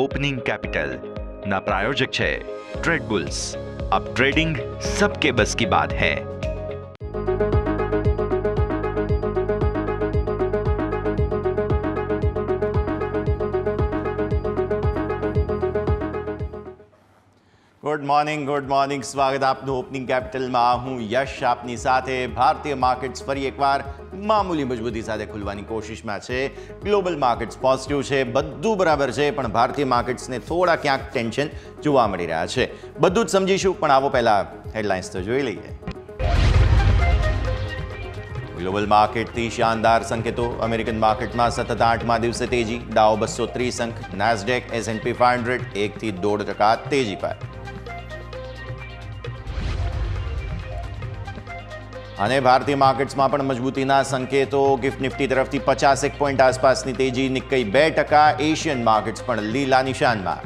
Opening capital ना प्रायोजक है ट्रेड बुल्स। अब ट्रेडिंग सबके बस की बात है। ગુડ મોર્નિંગ સ્વાગત આપનું ઓપનિંગ કેપિટલમાં। હું યશ આપની સાથે। ભારતીય માર્કેટ્સ ફરી એકવાર મામૂલી મજબૂતી સાથે ખુલવાની કોશિશમાં છે। ગ્લોબલ માર્કેટ્સ પોઝિટિવ છે, બધું બરાબર છે, પણ ભારતીય માર્કેટ્સને થોડા ક્યાંક ટેન્શન જોવા મળી રહ્યા છે। બધું જ સમજીશું, પણ આવો પહેલા હેડલાઇન્સ તો જોઈ લઈએ। ગ્લોબલ માર્કેટથી શાનદાર સંકેતો। અમેરિકન માર્કેટમાં સતત 8મા દિવસે તેજી। ડાઉ 230 અંક, નાસ્ડેક S&P 500 1થી 1.5% તેજી પર। અને ભારતીય માર્કેટ્સમાં પણ મજબૂતીના સંકેતો। ગિફ્ટ નિફ્ટી તરફથી 51 પોઈન્ટ આસપાસની તેજી, નિક્કઈ 2%। એશિયન માર્કેટ્સ પણ લીલા નિશાનમાં।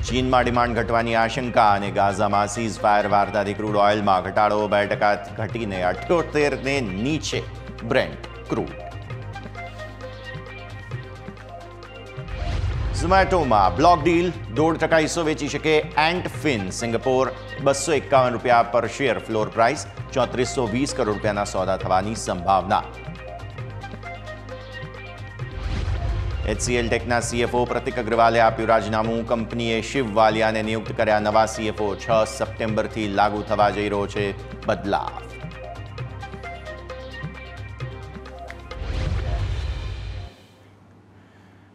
ચીનમાં ડિમાન્ડ ઘટવાની આશંકા અને ગાઝામાં સીઝ ફાયર વાર્તાથી ક્રૂડ ઓઇલમાં ઘટાડો 2% ઘટીને 78 ને નીચે બ્રેન્ટ ક્રૂડ। ઝોમેટોમાં બ્લોક ડીલ 1.5% હિસ્સો વેચી શકે એન્ટ ફિન। સિંગાપોર ₹251 પર શેર ફ્લોર પ્રાઇસ, 3420 કરોડ રૂપિયાના સોદા થવાની સંભાવના। HCL ટેકના CFO પ્રતિક અગ્રવાલે આપ્યું રાજીનામું। કંપનીએ શિવ વાલિયાને નિયુક્ત કર્યા નવા CFO। 6 સપ્ટેમ્બરથી લાગુ થવા જઈ રહ્યો છે બદલાવ।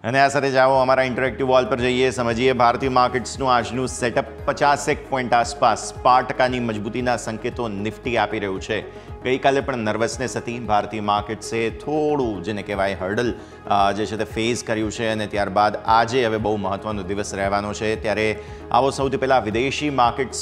અને આ સાથે જાઓ અમારા ઇન્ટરેક્ટિવ વોલ પર જઈએ, સમજીએ ભારતીય માર્કેટ્સનું આજનું સેટઅપ। 51 પોઈન્ટ આસપાસ 5%ની મજબૂતીના સંકેતો નિફ્ટી આપી રહ્યું છે। ગઈકાલે પણ નર્વસનેસ હતી। ભારતીય માર્કેટ્સે થોડું જેને કહેવાય હર્ડલ જે છે તે ફેસ કર્યું છે, અને ત્યારબાદ આજે હવે બહુ મહત્વનો દિવસ રહેવાનો છે। ત્યારે આવો સૌથી પહેલાં વિદેશી માર્કેટ્સ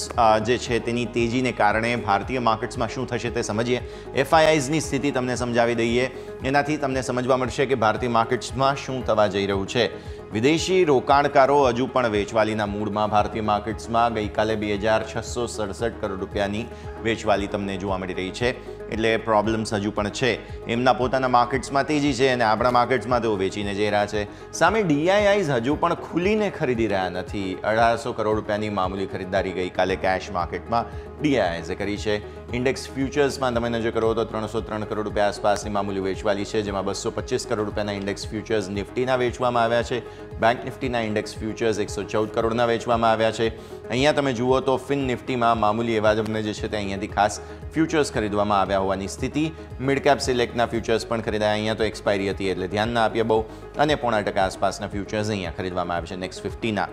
જે છે તેની તેજીને કારણે ભારતીય માર્કેટ્સમાં શું થશે તે સમજીએ। FIIsની સ્થિતિ તમને સમજાવી દઈએ, એનાથી તમને સમજવા મળશે કે ભારતીય માર્કેટ્સમાં શું થવા જઈ રહ્યું છે। વિદેશી રોકાણકારો હજુ પણ વેચવાલીના મૂડમાં। ભારતીય માર્કેટ્સમાં ગઈકાલે 2667 કરોડ રૂપિયાની વેચવાલી તમને જોવા મળી રહી છે, એટલે પ્રોબ્લેમ્સ હજુ પણ છે। એમના પોતાના માર્કેટ્સમાં તેજી છે અને આપણા માર્કેટ્સમાં તેઓ વેચીને જઈ રહ્યા છે। સામે DIIs હજુ પણ ખુલીને ખરીદી રહ્યા નથી। 1800 કરોડ રૂપિયાની મામૂલી ખરીદદારી ગઈકાલે કેશ માર્કેટમાં DIIસે કરી છે। ઇન્ડેક્સ ફ્યુચર્સમાં તમે નજર કરો તો 303 કરોડ રૂપિયા આસપાસની મામૂલી વેચવાલી છે, જેમાં 225 કરોડ રૂપિયાના ઇન્ડેક્સ ફ્યુચર્સ નિફ્ટીના વેચવામાં આવ્યા છે। બેંક નિફ્ટીના ઇન્ડેક્સ ફ્યુચર્સ 114 કરોડના વેચવામાં આવ્યા છે। અહીંયા તમે જુઓ તો ફિન નિફ્ટીમાં મામૂલી એવા તમને જે છે તે અહીંયાથી ખાસ ફ્યુચર્સ ખરીદવામાં આવ્યા હોવાની સ્થિતિ। મિડ કેપ સિલેક્ટના ફ્યુચર્સ પણ ખરીદાયા। અહીંયા તો એક્સપાયરી હતી એટલે ધ્યાન ના આપીએ બહુ, અને 0.5% આસપાસના ફ્યુચર્સ અહીંયા ખરીદવામાં આવે છે નેક્સ્ટ 50ના।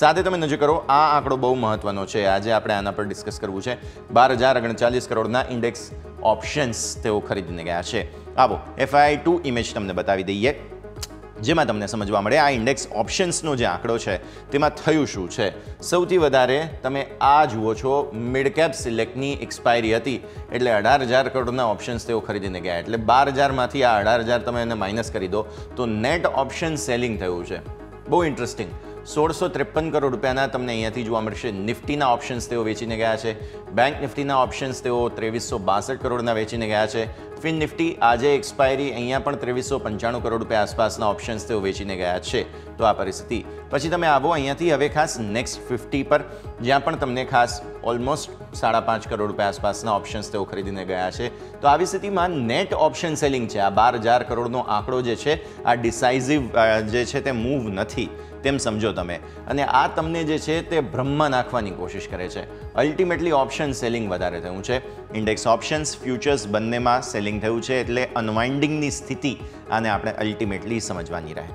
સાથે તમે નજર કરો, આ આંકડો બહુ મહત્વનો છે, આજે આપણે આના પર ડિસ્કસ કરવું છે। 12039 કરોડના ઇન્ડેક્સ ઓપ્શન્સ તેઓ ખરીદીને ગયા છે। આવો FII2 ઇમેજ તમને બતાવી દઈએ, જેમાં તમને સમજવા મળે આ ઇન્ડેક્સ ઓપ્શન્સનો જે આંકડો છે તેમાં થયું શું છે। સૌથી વધારે તમે આ જુઓ છો, મિડ કેપ સિલેક્ટની એક્સપાયરી હતી એટલે 18,000 કરોડના ઓપ્શન્સ તેઓ ખરીદીને ગયા, એટલે 12,000માંથી આ 18,000 તમે એને માઇનસ કરી દો તો નેટ ઓપ્શન સેલિંગ થયું છે। બહુ ઇન્ટરેસ્ટિંગ। 1653 કરોડ રૂપિયાના તમને અહીંયાથી જોવા મળશે નિફ્ટીના ઓપ્શન્સ તેઓ વેચીને ગયા છે। બેંક નિફ્ટીના ઓપ્શન્સ તેઓ 2362 કરોડના વેચીને ગયા છે। ફિન નિફ્ટી આજે એક્સપાયરી, અહીંયા પણ 2395 કરોડ રૂપિયા આસપાસના ઓપ્શન્સ તેઓ વેચીને ગયા છે। તો આ પરિસ્થિતિ પછી તમે આવો અહીંયાથી હવે ખાસ નેક્સ્ટ 50 પર, જ્યાં પણ તમને ખાસ ઓલમોસ્ટ 5.5 કરોડ રૂપિયા આસપાસના ઓપ્શન્સ તેઓ ખરીદીને ગયા છે। તો આવી સ્થિતિમાં નેટ ઓપ્શન સેલિંગ છે। આ 12,000 કરોડનો આંકડો જે છે આ ડિસાઇઝિવ જે છે તે મૂવ નથી તેમ સમજો તમે, અને આ તમને જે છે તે ભ્રમમાં નાખવાની કોશિશ કરે છે। અલ્ટિમેટલી ઓપ્શન સેલિંગ વધારે થયું છે। ઇન્ડેક્સ ઓપ્શન્સ ફ્યુચર્સ બંનેમાં સેલિંગ થયું છે, એટલે અનવાઇન્ડિંગની સ્થિતિ આને આપણે અલ્ટિમેટલી સમજવાની રહે।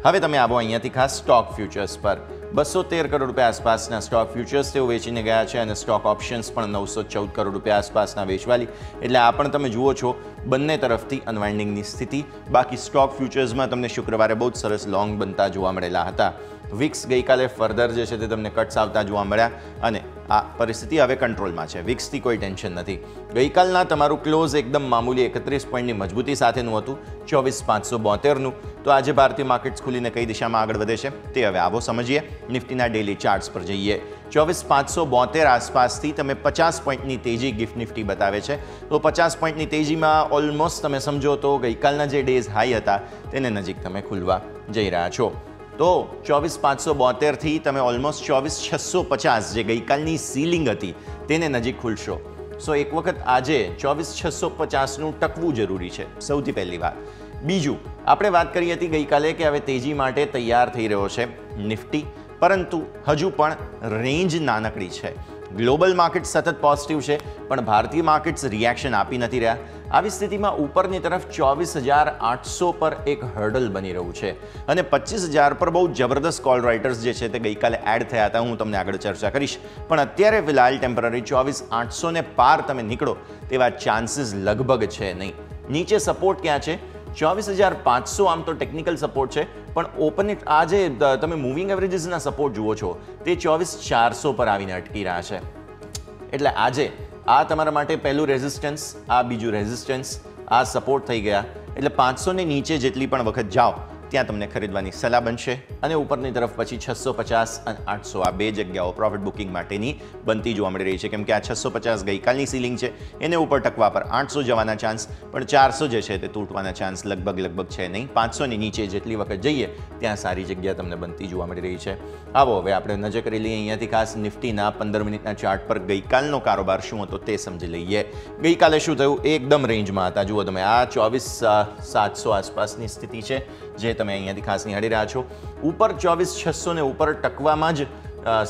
હવે તમે આવો અહીંયાથી ખાસ સ્ટોક ફ્યુચર્સ પર। 213 કરોડ રૂપિયા આસપાસના સ્ટોક ફ્યુચર્સ તેઓ વેચીને ગયા છે, અને સ્ટોક ઓપ્શન્સ પણ 914 કરોડ રૂપિયા આસપાસના વેચવાલી, એટલે આ પણ તમે જુઓ છો બંને તરફથી અનવાઇન્ડિંગની સ્થિતિ। બાકી સ્ટોક ફ્યુચર્સમાં તમને શુક્રવારે બહુ જ સરસ લોંગ બનતા જોવા મળેલા હતા। વિક્સ ગઈકાલે ફર્ધર જે છે તે તમને કટ્સ આવતા જોવા મળ્યા, અને આ પરિસ્થિતિ હવે કંટ્રોલમાં છે। વિક્સથી કોઈ ટેન્શન નથી। ગઈકાલના તમારું ક્લોઝ એકદમ મામૂલી 31 પોઈન્ટની મજબૂતી સાથેનું હતું, 24,572નું। તો આજે ભારતીય માર્કેટ્સ ખુલીને કઈ દિશામાં આગળ વધે છે તે હવે આવો સમજીએ। નિફ્ટીના ડેલી ચાર્ટ્સ પર જઈએ। 24,572 આસપાસથી તમે 50 પોઈન્ટની તેજી ગિફ્ટ નિફ્ટી બતાવે છે। તો 50 પોઈન્ટની તેજીમાં ઓલમોસ્ટ તમે સમજો તો ગઈકાલના જે ડેઝ હાઈ હતા તેને નજીક તમે ખુલવા જઈ રહ્યા છો. તો 24,572થી તમે ઓલમોસ્ટ 24,650 જે ગઈકાલની સીલિંગ હતી તેને નજીક ખુલશો. સો એક વખત આજે 24,650નું ટકવું જરૂરી છે, સૌથી પહેલી વાત. બીજું, આપણે વાત કરી હતી ગઈકાલે કે હવે તેજી માટે તૈયાર થઈ રહ્યો છે નિફ્ટી, પરંતુ હજુ પણ રેન્જ નાનકડી છે. ગ્લોબલ માર્કેટ સતત પોઝિટિવ છે, પણ ભારતીય માર્કેટ્સ રિએક્શન આપી નથી રહ્યા. આવી સ્થિતિમાં ઉપરની તરફ 24,800 પર એક હર્ડલ બની રહ્યું છે અને 25,000 પર બહુ જબરદસ્ત કોલ રાઇટર્સ જે છે તે ગઈકાલે એડ થયા હતા, હું તમને આગળ ચર્ચા કરીશ. પણ અત્યારે ફિલહાલ ટેમ્પરરી 24,800 ને પાર તમે નીકળો તેવા ચાન્સીસ લગભગ છે નહીં. નીચે સપોર્ટ ક્યાં છે? 24,500 આમ તો ટેકનિકલ સપોર્ટ છે, પણ ઓપન ઇટ આ જે તમે મૂવિંગ એવરેજીસના સપોર્ટ જુઓ છો તે 24,400 પર આવીને અટકી રહ્યા છે. એટલે આજે આ તમારા માટે પહેલું રેઝિસ્ટન્સ, આ બીજું રેઝિસ્ટન્સ, આ સપોર્ટ થઈ ગયા. એટલે 500 ને નીચે જેટલી પણ વખત જાઓ ત્યાં તમને ખરીદવાની સલાહ બનશે અને ઉપરની તરફ પછી 650 અને 800 આ બે જગ્યાઓ પ્રોફિટ બુકિંગ માટેની બનતી જોવા મળી રહી છે. કેમ કે આ 650 ગઈકાલની સીલિંગ છે, એને ઉપર ટકવા પર 800 જવાના ચાન્સ, પણ 400 જે છે તે તૂટવાના ચાન્સ લગભગ છે નહીં. 500 ની નીચે જેટલી વખત જઈએ ત્યાં સારી જગ્યા તમને બનતી જોવા મળી રહી છે. આવો હવે આપણે નજર કરી લઈએ અહીંયાથી ખાસ નિફ્ટીના 15 મિનિટના ચાર્ટ પર ગઈકાલનો કારોબાર શું હતો તે સમજી લઈએ. ગઈકાલે શું થયું? એકદમ રેન્જમાં હતા. જુઓ તમે, આ 24,700 આસપાસની સ્થિતિ છે જે તમે અહીંયાથી ખાસ નિહાળી રહ્યા છો. ઉપર 24,600 ને ઉપર ટકવામાં જ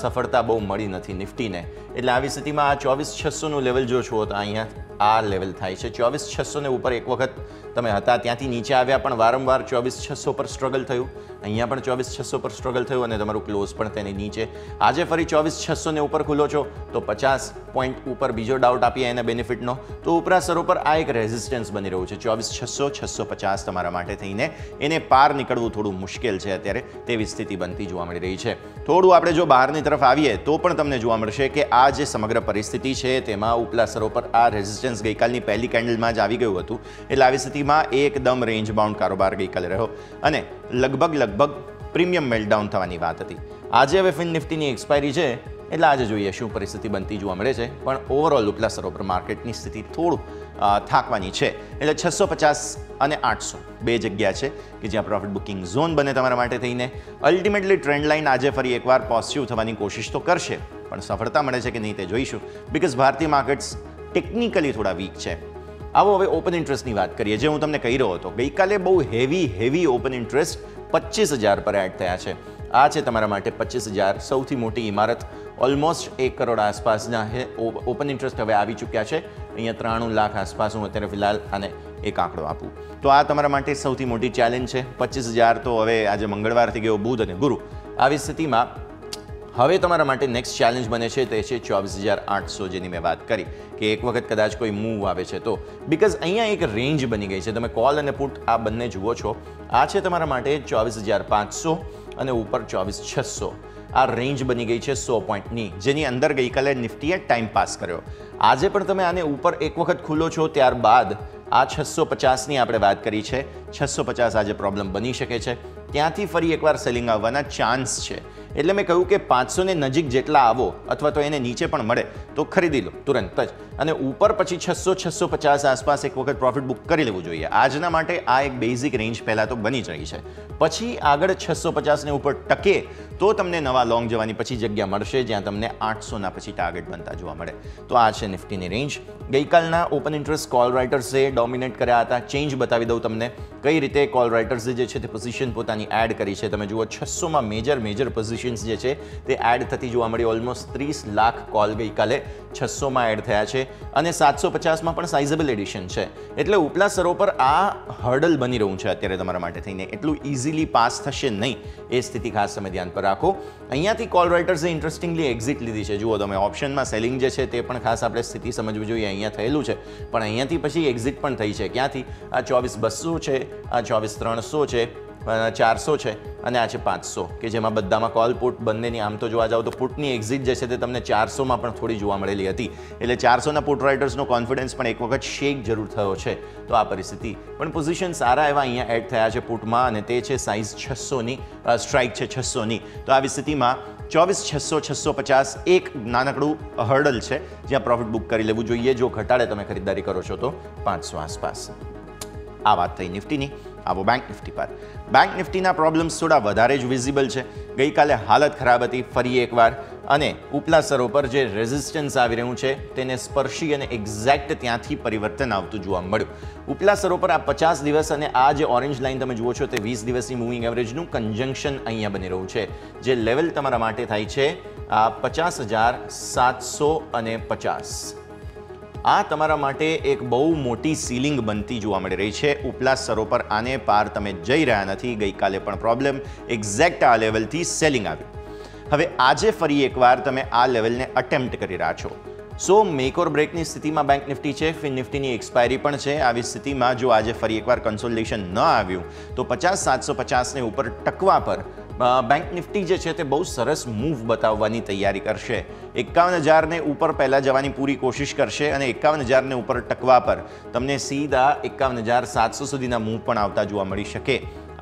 સફળતા બહુ મળી નથી નિફ્ટીને. એટલે આવી સ્થિતિમાં આ 24,600નું લેવલ જો છો તો અહીંયા આ લેવલ થાય છે. 24,600 ને ઉપર એક વખત તમે હતા, ત્યાંથી નીચે આવ્યા, પણ વારંવાર 24,600 પર સ્ટ્રગલ થયું. અહીંયા પણ 24,600 પર સ્ટ્રગલ થયું અને તમારું ક્લોઝ પણ તેની નીચે. આજે ફરી 24,600 ને ઉપર ખુલ્લો છો તો 50 પોઈન્ટ ઉપર બીજો ડાઉટ આપીએ એના બેનિફિટનો, તો ઉપરા સરો પર આ એક રેઝિસ્ટન્સ બની રહ્યું છે 24,600, 650 તમારા માટે થઈને એને પાર નીકળવું થોડું મુશ્કેલ છે અત્યારે, તેવી સ્થિતિ બનતી જોવા મળી રહી છે. થોડું આપણે જો બહારની તરફ આવીએ તો પણ તમને જોવા મળશે કે આ જે સમગ્ર પરિસ્થિતિ છે તેમાં ઉપલા સરો પર આ રેઝિસ્ટન્સ ગઈકાલની પહેલી કેન્ડલમાં જ આવી ગયું હતું. એટલે આવી સ્થિતિમાં એકદમ રેન્જ બાઉન્ડ કારોબાર ગઈકાલે રહ્યો અને લગભગ પ્રીમિયમ મેલ્ટડાઉન થવાની વાત હતી. આજે હવે ફિન નિફ્ટીની એક્સપાયરી છે, એટલે આજે જોઈએ શું પરિસ્થિતિ બનતી જોવા મળે છે. પણ ઓવરઓલ ઉપલા સરો પર માર્કેટની સ્થિતિ થોડું થાકવાની છે. એટલે 650 અને 800 બે જગ્યા છે કે જ્યાં પ્રોફિટ બુકિંગ ઝોન બને તમારા માટે થઈને. અલ્ટિમેટલી ટ્રેન્ડ લાઇન આજે ફરી એકવાર પોઝિટિવ થવાની કોશિશ તો કરશે, પણ સફળતા મળે છે કે નહીં તે જોઈશું, બિકોઝ ભારતીય માર્કેટ્સ ટેકનિકલી થોડા વીક છે. આવો હવે ઓપન ઇન્ટરેસ્ટની વાત કરીએ. જે હું તમને કહી રહ્યો હતો, ગઈકાલે બહુ હેવી ઓપન ઇન્ટરેસ્ટ 25,000 પર એડ થયા છે. આ છે તમારા માટે 25,000, સૌથી મોટી ઇમારત. ઓલમોસ્ટ 1 કરોડ આસપાસના ઓપન ઇન્ટરેસ્ટ હવે આવી ચૂક્યા છે. અહીંયા 93 લાખ આસપાસ હું અત્યારે ફિલહાલ આને એક આંકડો આપું તો આ તમારા માટે સૌથી મોટી ચેલેન્જ છે. 25,000 તો હવે આજે મંગળવાર થઈ ગયો, બુધ અને ગુરુ. આવી સ્થિતિમાં હવે તમારા માટે નેક્સ્ટ ચેલેન્જ બને છે તે છે 24,800, જેની મેં વાત કરી કે એક વખત કદાચ કોઈ મૂવ આવે છે તો. બિકોઝ અહીંયા એક રેન્જ બની ગઈ છે. તમે કોલ અને પુટ આ બંને જુઓ છો. આ છે તમારા માટે 24,500 અને ઉપર 24,600. આ રેન્જ બની ગઈ છે 100 પોઈન્ટની, જેની અંદર ગઈકાલે નિફ્ટીએ ટાઈમ પાસ કર્યો. આજે પણ તમે આને ઉપર એક વખત ખુલ્લો છો, ત્યારબાદ આ 650ની આપણે વાત કરી છે. 650 આજે પ્રોબ્લેમ બની શકે છે. ત્યાંથી ફરી એકવાર સેલિંગ આવવાના ચાન્સ છે. એટલે મેં કહ્યું કે 500 ને નજીક જેટલા આવો અથવા તો એને નીચે પણ મળે તો ખરીદી લો તુરંત જ, અને ઉપર પછી 600-650 આસપાસ એક વખત પ્રોફિટ બુક કરી લેવું જોઈએ. આજના માટે આ એક બેઝિક રેન્જ પહેલાં તો બની જ રહી છે. પછી આગળ 650 ને ઉપર ટકે તો તમને નવા લોંગ જવાની પછી જગ્યા મળશે, જ્યાં તમને 800ના પછી ટાર્ગેટ બનતા જોવા મળે. તો આ છે નિફ્ટીની રેન્જ. ગઈકાલના ઓપન ઇન્ટરેસ્ટ કોલ રાઇટર્સે ડોમિનેટ કર્યા હતા. ચેન્જ બતાવી દઉં તમને કઈ રીતે કોલ રાઇટર્સે જે છે તે પોઝિશન પોતાની એડ કરી છે. તમે જુઓ 600માં મેજર પોઝિશન્સ જે છે તે એડ થતી જોવા મળી. ઓલમોસ્ટ 30 લાખ કોલ ગઈકાલે 600માં એડ થયા છે અને 750માં પણ સાઇઝેબલ એડિશન છે. એટલે ઉપલા સરો પર આ હર્ડલ બની રહ્યું છે અત્યારે તમારા માટે થઈને. એટલું ઇઝીલી પાસ થશે નહીં, એ સ્થિતિ ખાસ તમે ધ્યાન પર રાખો. અહીંયાથી કોલ રાઇટર્સે ઇન્ટરેસ્ટિંગલી એક્ઝિટ લીધી છે. જુઓ તમે, ઓપ્શનમાં સેલિંગ જે છે તે પણ ખાસ આપણે સ્થિતિ સમજવી જોઈએ. અહીંયા થયેલું છે, પણ અહીંયાથી પછી એક્ઝિટ પણ થઈ છે. ક્યાંથી? આ 24,200 છે, આ 24,300 છે, 400 છે અને આ છે 500, કે જેમાં બધામાં કોલ પુટ બંનેની આમ તો જોવા જાવ તો પુટની એક્ઝિટ જે છે તે તમને 400માં પણ થોડી જોવા મળેલી હતી. એટલે 400ના પુટ રાઇટર્સનો કોન્ફિડન્સ પણ એક વખત શેક જરૂર થયો છે. તો આ પરિસ્થિતિ પણ પોઝિશન સારા એવા અહીંયા એડ થયા છે પુટમાં, અને તે છે સાઇઝ 600ની, સ્ટ્રાઇક છે 600ની. તો આવી સ્થિતિમાં 24,600-650 એક નાનકડું હર્ડલ છે જ્યાં પ્રોફિટ બુક કરી લેવું જોઈએ. જો ઘટાડે તમે ખરીદારી કરો છો તો 500 આસપાસ. આ વાત થઈ નિફ્ટીની. આવો બેંક નિફ્ટી પર. બેંક નિફ્ટીના પ્રોબ્લેમ્સ થોડા વધારે જ વિઝિબલ છે. ગઈકાલે હાલત ખરાબ હતી ફરી એકવાર, અને ઉપલા સ્તરો પર જે રેઝિસ્ટન્સ આવી રહ્યું છે તેને સ્પર્શી અને એક્ઝેક્ટ ત્યાંથી પરિવર્તન આવતું જોવા મળ્યું. ઉપલા સ્તરો પર આ 50 દિવસ અને આ જે ઓરેન્જ લાઇન તમે જુઓ છો તે 20 દિવસની મૂવિંગ એવરેજનું કન્જંક્શન અહીંયા બની રહ્યું છે. જે લેવલ તમારા માટે થાય છે આ 50,750. આ તમારા માટે એક બહુ મોટી સીલિંગ બનતી જોવા મળી રહી છે. ઉપલા સ્તરો પર આને પાર તમે જઈ રહ્યા નથી. ગઈકાલે પણ પ્રોબ્લેમ એક્ઝેક્ટ આ લેવલથી સેલિંગ આવ્યું. હવે આજે ફરી એકવાર તમે આ લેવલને અટેમ્પ્ટ કરી રહ્યા છો. સો મેક ઓર બ્રેકની સ્થિતિમાં બેંક નિફ્ટી છે. ફિન નિફ્ટીની એક્સપાયરી પણ છે. આવી સ્થિતિમાં જો આજે ફરી એકવાર કન્સોલિડેશન ન આવ્યું તો 50,750ને ઉપર ટકવા પર બેંક નિફ્ટી જે છે તે બહુ સરસ મૂવ બતાવવાની તૈયારી કરશે. 51,000ને ઉપર પહેલાં જવાની પૂરી કોશિશ કરશે અને 51,000ને ઉપર ટકવા પર તમને સીધા 51,700 સુધીના મૂવ પણ આવતા જોવા મળી શકે.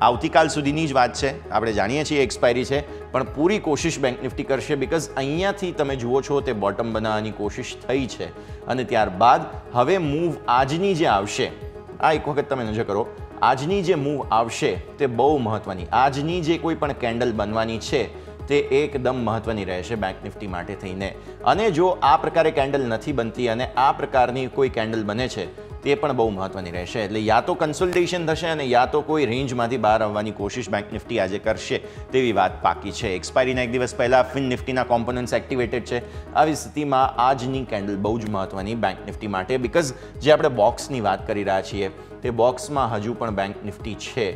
આવતીકાલ સુધીની જ વાત છે. આપણે જાણીએ છીએ એક્સપાયરી છે, પણ પૂરી કોશિશ બેંક નિફ્ટી કરશે. બિકોઝ અહીંયાથી તમે જુઓ છો તે બોટમ બનાવવાની કોશિશ થઈ છે અને ત્યારબાદ હવે મૂવ આજની જે આવશે, આ એક વખત તમે નજર કરો, આજની જે મૂવ આવશે તે બહુ મહત્વની, આજની જે કોઈ પણ કેન્ડલ બનવાની છે તે એકદમ મહત્વની રહેશે બેંક નિફ્ટી માટે થઈને. અને જો આ પ્રકારે કેન્ડલ નથી બનતી અને આ પ્રકારની કોઈ કેન્ડલ બને છે તે પણ બહુ મહત્વની રહેશે. એટલે યા તો કન્સોલિડેશન થશે અને યા તો કોઈ રેન્જમાંથી બહાર આવવાની કોશિશ બેંક નિફ્ટી આજે કરશે તેવી વાત પાકી છે. એક્સપાયરીના એક દિવસ પહેલાં ફિન નિફ્ટીના કોમ્પોનન્ટ્સ એક્ટિવેટેડ છે. આવી સ્થિતિમાં આજની કેન્ડલ બહુ જ મહત્વની બેંક નિફ્ટી માટે. બિકોઝ જે આપણે બોક્સની વાત કરી રહ્યા છીએ તે બોક્સમાં હજુ પણ બેંક નિફ્ટી છે.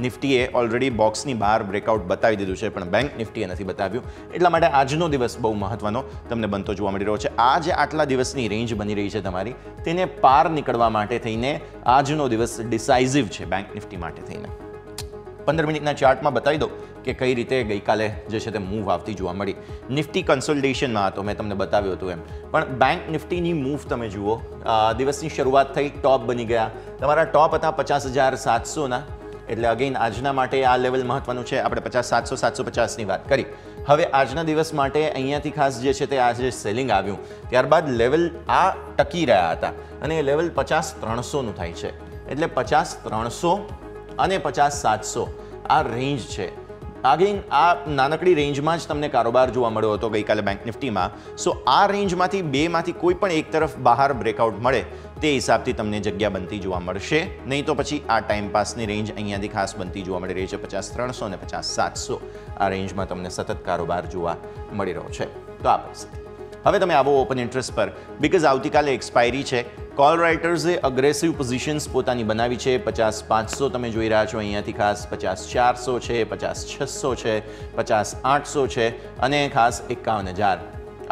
નિફ્ટીએ ઓલરેડી બોક્સની બહાર બ્રેકઆઉટ બતાવી દીધું છે, પણ બેંક નિફ્ટીએ નથી બતાવ્યું. એટલા માટે આજનો દિવસ બહુ મહત્વનો તમને બનતો જોવા મળી રહ્યો છે. આ જે આટલા દિવસની રેન્જ બની રહી છે તમારી, તેને પાર નીકળવા માટે થઈને આજનો દિવસ ડિસાઇઝિવ છે બેંક નિફ્ટી માટે થઈને. 15 મિનિટના ચાર્ટમાં બતાવી દો કે કઈ રીતે ગઈકાલે જે છે તે મૂવ આવતી જોવા મળી. નિફ્ટી કન્સોલિડેશનમાં હતો, મેં તમને બતાવ્યું હતું એમ, પણ બેંક નિફ્ટીની મૂવ તમે જુઓ. દિવસની શરૂઆત થઈ, ટોપ બની ગયા. તમારા ટોપ હતા 50,700ના. એટલે અગેન આજના માટે આ લેવલ મહત્વનું છે. આપણે 50,700-750ની વાત કરી. હવે આજના દિવસ માટે અહીંયાથી ખાસ જે છે તે આજે સેલિંગ આવ્યું, ત્યારબાદ લેવલ આ ટકી રહ્યા હતા અને એ લેવલ 50,300નું થાય છે. એટલે 50,300 અને 50,700 આ રેન્જ છે. અગેન આ નાનકડી રેન્જમાં જ તમને કારોબાર જોવા મળ્યો હતો ગઈકાલે બેંક નિફ્ટીમાં. સો આ રેન્જમાંથી બેમાંથી કોઈ પણ એક તરફ બહાર બ્રેકઆઉટ મળે તે હિસાબથી તમને જગ્યા બનતી જોવા મળશે. નહીં તો પછી આ ટાઈમ પાસની રેન્જ અહીંયાથી ખાસ બનતી જોવા મળી રહી છે. 50,300 અને 50,700 આ રેન્જમાં તમને સતત કારોબાર જોવા મળી રહ્યો છે. તો આ પરિસ્થિતિ. હવે તમે આવો ઓપન ઇન્ટરેસ્ટ પર, બિકોઝ આવતીકાલે એક્સપાયરી છે. કોલ રાઇટર્સે અગ્રેસિવ પોઝિશન્સ પોતાની બનાવી છે. 50,500 તમે જોઈ રહ્યા છો અહીંયાથી ખાસ, 50,400 છે, 50,600 છે, 50,800 છે અને ખાસ 51,000.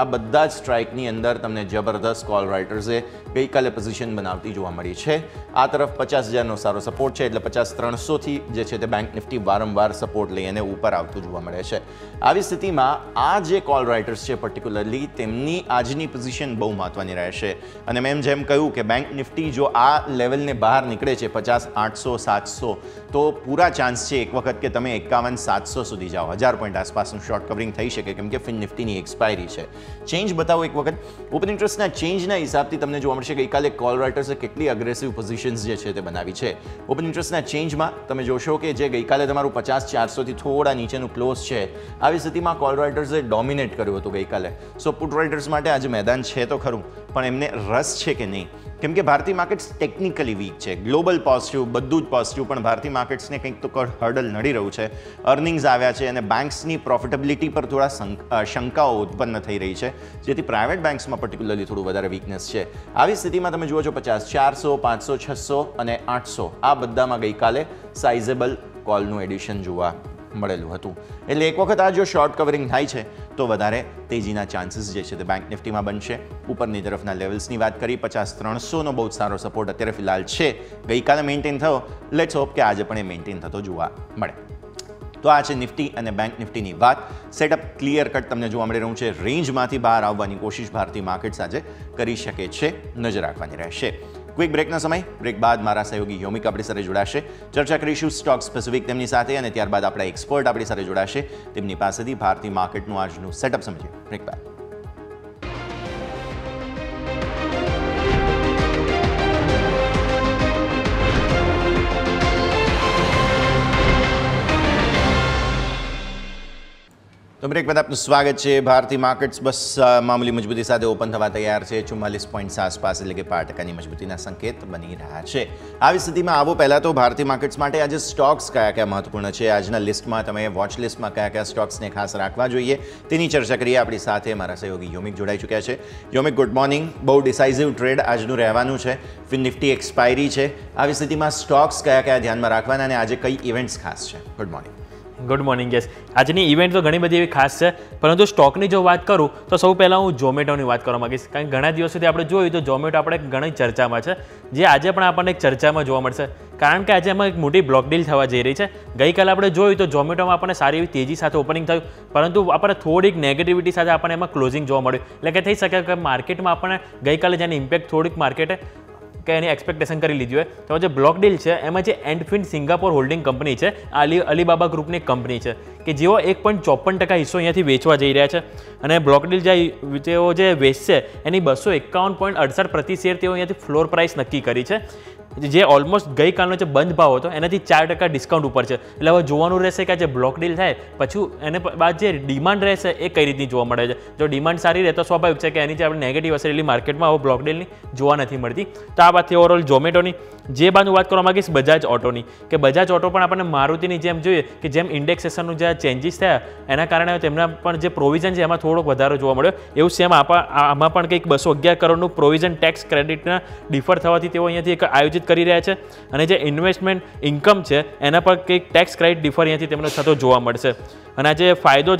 આ બધા જ સ્ટ્રાઇકની અંદર તમને જબરદસ્ત કોલ રાઇટર્સે ગઈકાલે પોઝિશન બનાવતી જોવા મળી છે. આ તરફ 50,000નો સારો સપોર્ટ છે, એટલે 50,300થી જે છે તે બેંક નિફ્ટી વારંવાર સપોર્ટ લઈને ઉપર આવતું જોવા મળે છે. આવી સ્થિતિમાં આ જે કોલ રાઇટર્સ છે પર્ટિક્યુલરલી તેમની આજની પોઝિશન બહુ મહત્વની રહેશે. અને મેં જેમ કહ્યું કે બેંક નિફ્ટી જો આ લેવલને બહાર નીકળે છે 50,800-700, તો પૂરા ચાન્સ છે એક વખત કે તમે 51,700 સુધી જાઓ. 1000 પોઈન્ટ આસપાસનું શોર્ટ કવરિંગ થઈ શકે, કેમ કે ફિન નિફ્ટીની એક્સપાયરી છે. ચેન્જ બતાવો એક વખત. ઓપન ઇન્ટરેસ્ટના ચેન્જના હિસાબથી તમને જોવા મળશે ગઈકાલે કોલ રાઇટર્સે કેટલી અગ્રેસિવ પોઝિશન્સ જે છે તે બનાવી છે. ઓપન ઇન્ટરેસ્ટના ચેન્જમાં તમે જોશો કે જે ગઈકાલે તમારું 50,400થી થોડા નીચેનું ક્લોઝ છે, આવી સ્થિતિમાં કોલ રાઇટર્સે ડોમિનેટ કર્યું હતું ગઈકાલે. સો પુટ રાઇટર્સ માટે આજે મેદાન છે તો ખરું, પણ એમને રસ છે કે નહીં? કેમ કે ભારતીય માર્કેટ્સ ટેકનિકલી વીક છે. ગ્લોબલ પોઝિટિવ, બધું જ પોઝિટિવ, પણ ભારતીય માર્કેટ્સને કંઈક તો હર્ડલ નડી રહ્યું છે. અર્નિંગ્સ આવ્યા છે અને બેન્ક્સની પ્રોફિટેબિલિટી પર થોડા શંકાઓ ઉત્પન્ન થઈ રહી છે, જેથી પ્રાઇવેટ બેન્ક્સમાં પર્ટિક્યુલરલી થોડું વધારે વીકનેસ છે. આવી સ્થિતિમાં તમે જુઓ છો 50,400, 500, 600 અને 800 આ બધામાં ગઈકાલે સાઇઝેબલ કોલનું એડિશન જોવા મળેલું હતું. એટલે એક વખત આ જો શોર્ટ કવરિંગ થાય છે તો વધારે તેજીના ચાન્સીસ જે છે તે બેંક નિફ્ટીમાં બનશે. ઉપરની તરફના લેવલ્સની વાત કરી, 50,300નો બહુ સારો સપોર્ટ અત્યારે ફિલહાલ છે. ગઈકાલે મેન્ટેન થયો, લેટ્સ હોપ કે આજે પણ એ મેન્ટેન થતો જોવા મળે. તો આ છે નિફ્ટી અને બેંક નિફ્ટીની વાત. સેટઅપ ક્લિયર કટ તમને જોવા મળી રહ્યું છે. રેન્જમાંથી બહાર આવવાની કોશિશ ભારતીય માર્કેટ્સ આજે કરી શકે છે, નજર રાખવાની રહેશે. ક્વિક બ્રેકનો સમય. બ્રેક બાદ મારા સહયોગી યોમિક આપણી સાથે જોડાશે. ચર્ચા કરીશું સ્ટોક સ્પેસિફિક તેમની સાથે, અને ત્યારબાદ આપણા એક્સપર્ટ આપણી સાથે જોડાશે. તેમની પાસેથી ભારતીય માર્કેટનું આજનું સેટઅપ સમજીએ. બ્રેક બાદ. તો બ્રેક બાદ આપનું સ્વાગત છે. ભારતીય માર્કેટ્સ બસ મામૂલી મજબૂતી સાથે ઓપન થવા તૈયાર છે. 44 પોઈન્ટ્સ આસપાસ એટલે કે 5% મજબૂતીના સંકેત બની રહ્યા છે. આવી સ્થિતિમાં આવો પહેલાં તો ભારતીય માર્કેટ્સ માટે આજે સ્ટોક્સ કયા મહત્વપૂર્ણ છે, આજના લિસ્ટમાં તમે વોચ લિસ્ટમાં કયા સ્ટોક્સને ખાસ રાખવા જોઈએ તેની ચર્ચા કરીએ. આપણી સાથે મારા સહયોગી યોમિક જોડાઈ ચૂક્યા છે. યોમિક, ગુડ મોર્નિંગ. બહુ ડિસાઇઝિવ ટ્રેડ આજનું રહેવાનું છે. નિફ્ટી એક્સપાયરી છે. આવી સ્થિતિમાં સ્ટોક્સ કયા ધ્યાનમાં રાખવાના અને આજે કઈ ઇવેન્ટ્સ ખાસ છે? Good morning. Good morning. Yes, આજની ઇવેન્ટ તો ઘણી બધી એવી ખાસ છે, પરંતુ સ્ટોકની જો વાત કરું તો સૌ પહેલાં હું ઝોમેટોની વાત કરવા માંગીશ. કારણ કે ઘણા દિવસોથી આપણે જોયું તો ઝોમેટો આપણે ઘણી ચર્ચામાં છે, જે આજે પણ આપણને એક ચર્ચામાં જોવા મળશે. કારણ કે આજે એમાં એક મોટી બ્લોક ડીલ થવા જઈ રહી છે. ગઈકાલે આપણે જોયું તો ઝોમેટોમાં આપણને સારી એવી તેજી સાથે ઓપનિંગ થયું, પરંતુ આપણને થોડીક નેગેટિવિટી સાથે આપણને એમાં ક્લોઝિંગ જોવા મળ્યું. એટલે કે થઈ શકે કે માર્કેટમાં આપણને ગઈકાલે જેની ઇમ્પેક્ટ થોડીક માર્કેટે કે એની એક્સપેક્ટેશન કરી લીધી હોય. તો જે બ્લોક ડીલ છે એમાં જે એન્ડફિન સિંગાપોર હોલ્ડિંગ કંપની છે, અલીબાબા ગ્રુપની કંપની છે કે જેઓ 1.54% હિસ્સો અહીંયાથી વેચવા જઈ રહ્યા છે. અને બ્લોક ડીલ તેઓ જે વેચશે એની 251.68 પ્રતિ શેર તેઓ અહીંયાથી ફ્લોર પ્રાઇસ નક્કી કરી છે, જે ઓલમોસ્ટ ગઈકાલનો જે બંધ ભાવ હતો એનાથી 4% ડિસ્કાઉન્ટ ઉપર છે. એટલે હવે જોવાનું રહેશે કે જે બ્લોક ડીલ થાય પછી એને બાદ જે ડિમાન્ડ રહેશે એ કઈ રીતની જોવા મળે છે. જો ડિમાન્ડ સારી રહે તો સ્વાભાવિક છે કે એની જે આપણે નેગેટિવ અસર એટલી માર્કેટમાં હવે બ્લોક ડીલની જોવા નથી મળતી. તો આ વાત થઈ ઓવરઓલ ઝોમેટોની. જે બાદ હું વાત કરવા માંગીશ બજાજ ઓટોની, કે બજાજ ઓટો પણ આપણને મારુતિની જેમ જોઈએ કે જેમ ઇન્ડેક્સેશનનું જે ચેન્જીસ થયા એના કારણે તેમના પણ જે પ્રોવિઝન છે એમાં થોડોક વધારો જોવા મળ્યો. એવું સેમ આમાં પણ કંઈક 211 કરોડનું પ્રોવિઝન ટેક્સ ક્રેડિટના ડિફર થવાથી તેઓ અહીંયાથી એક આયોજિત કરી રહ્યા છે. અને જે ઇન્વેસ્ટમેન્ટ ઇન્કમ છે એના પર કંઈક ટેક્સ ક્રેડિટ ડિફર અહીંયાથી તેમને થતો જોવા મળશે. અને આ જે ફાયદો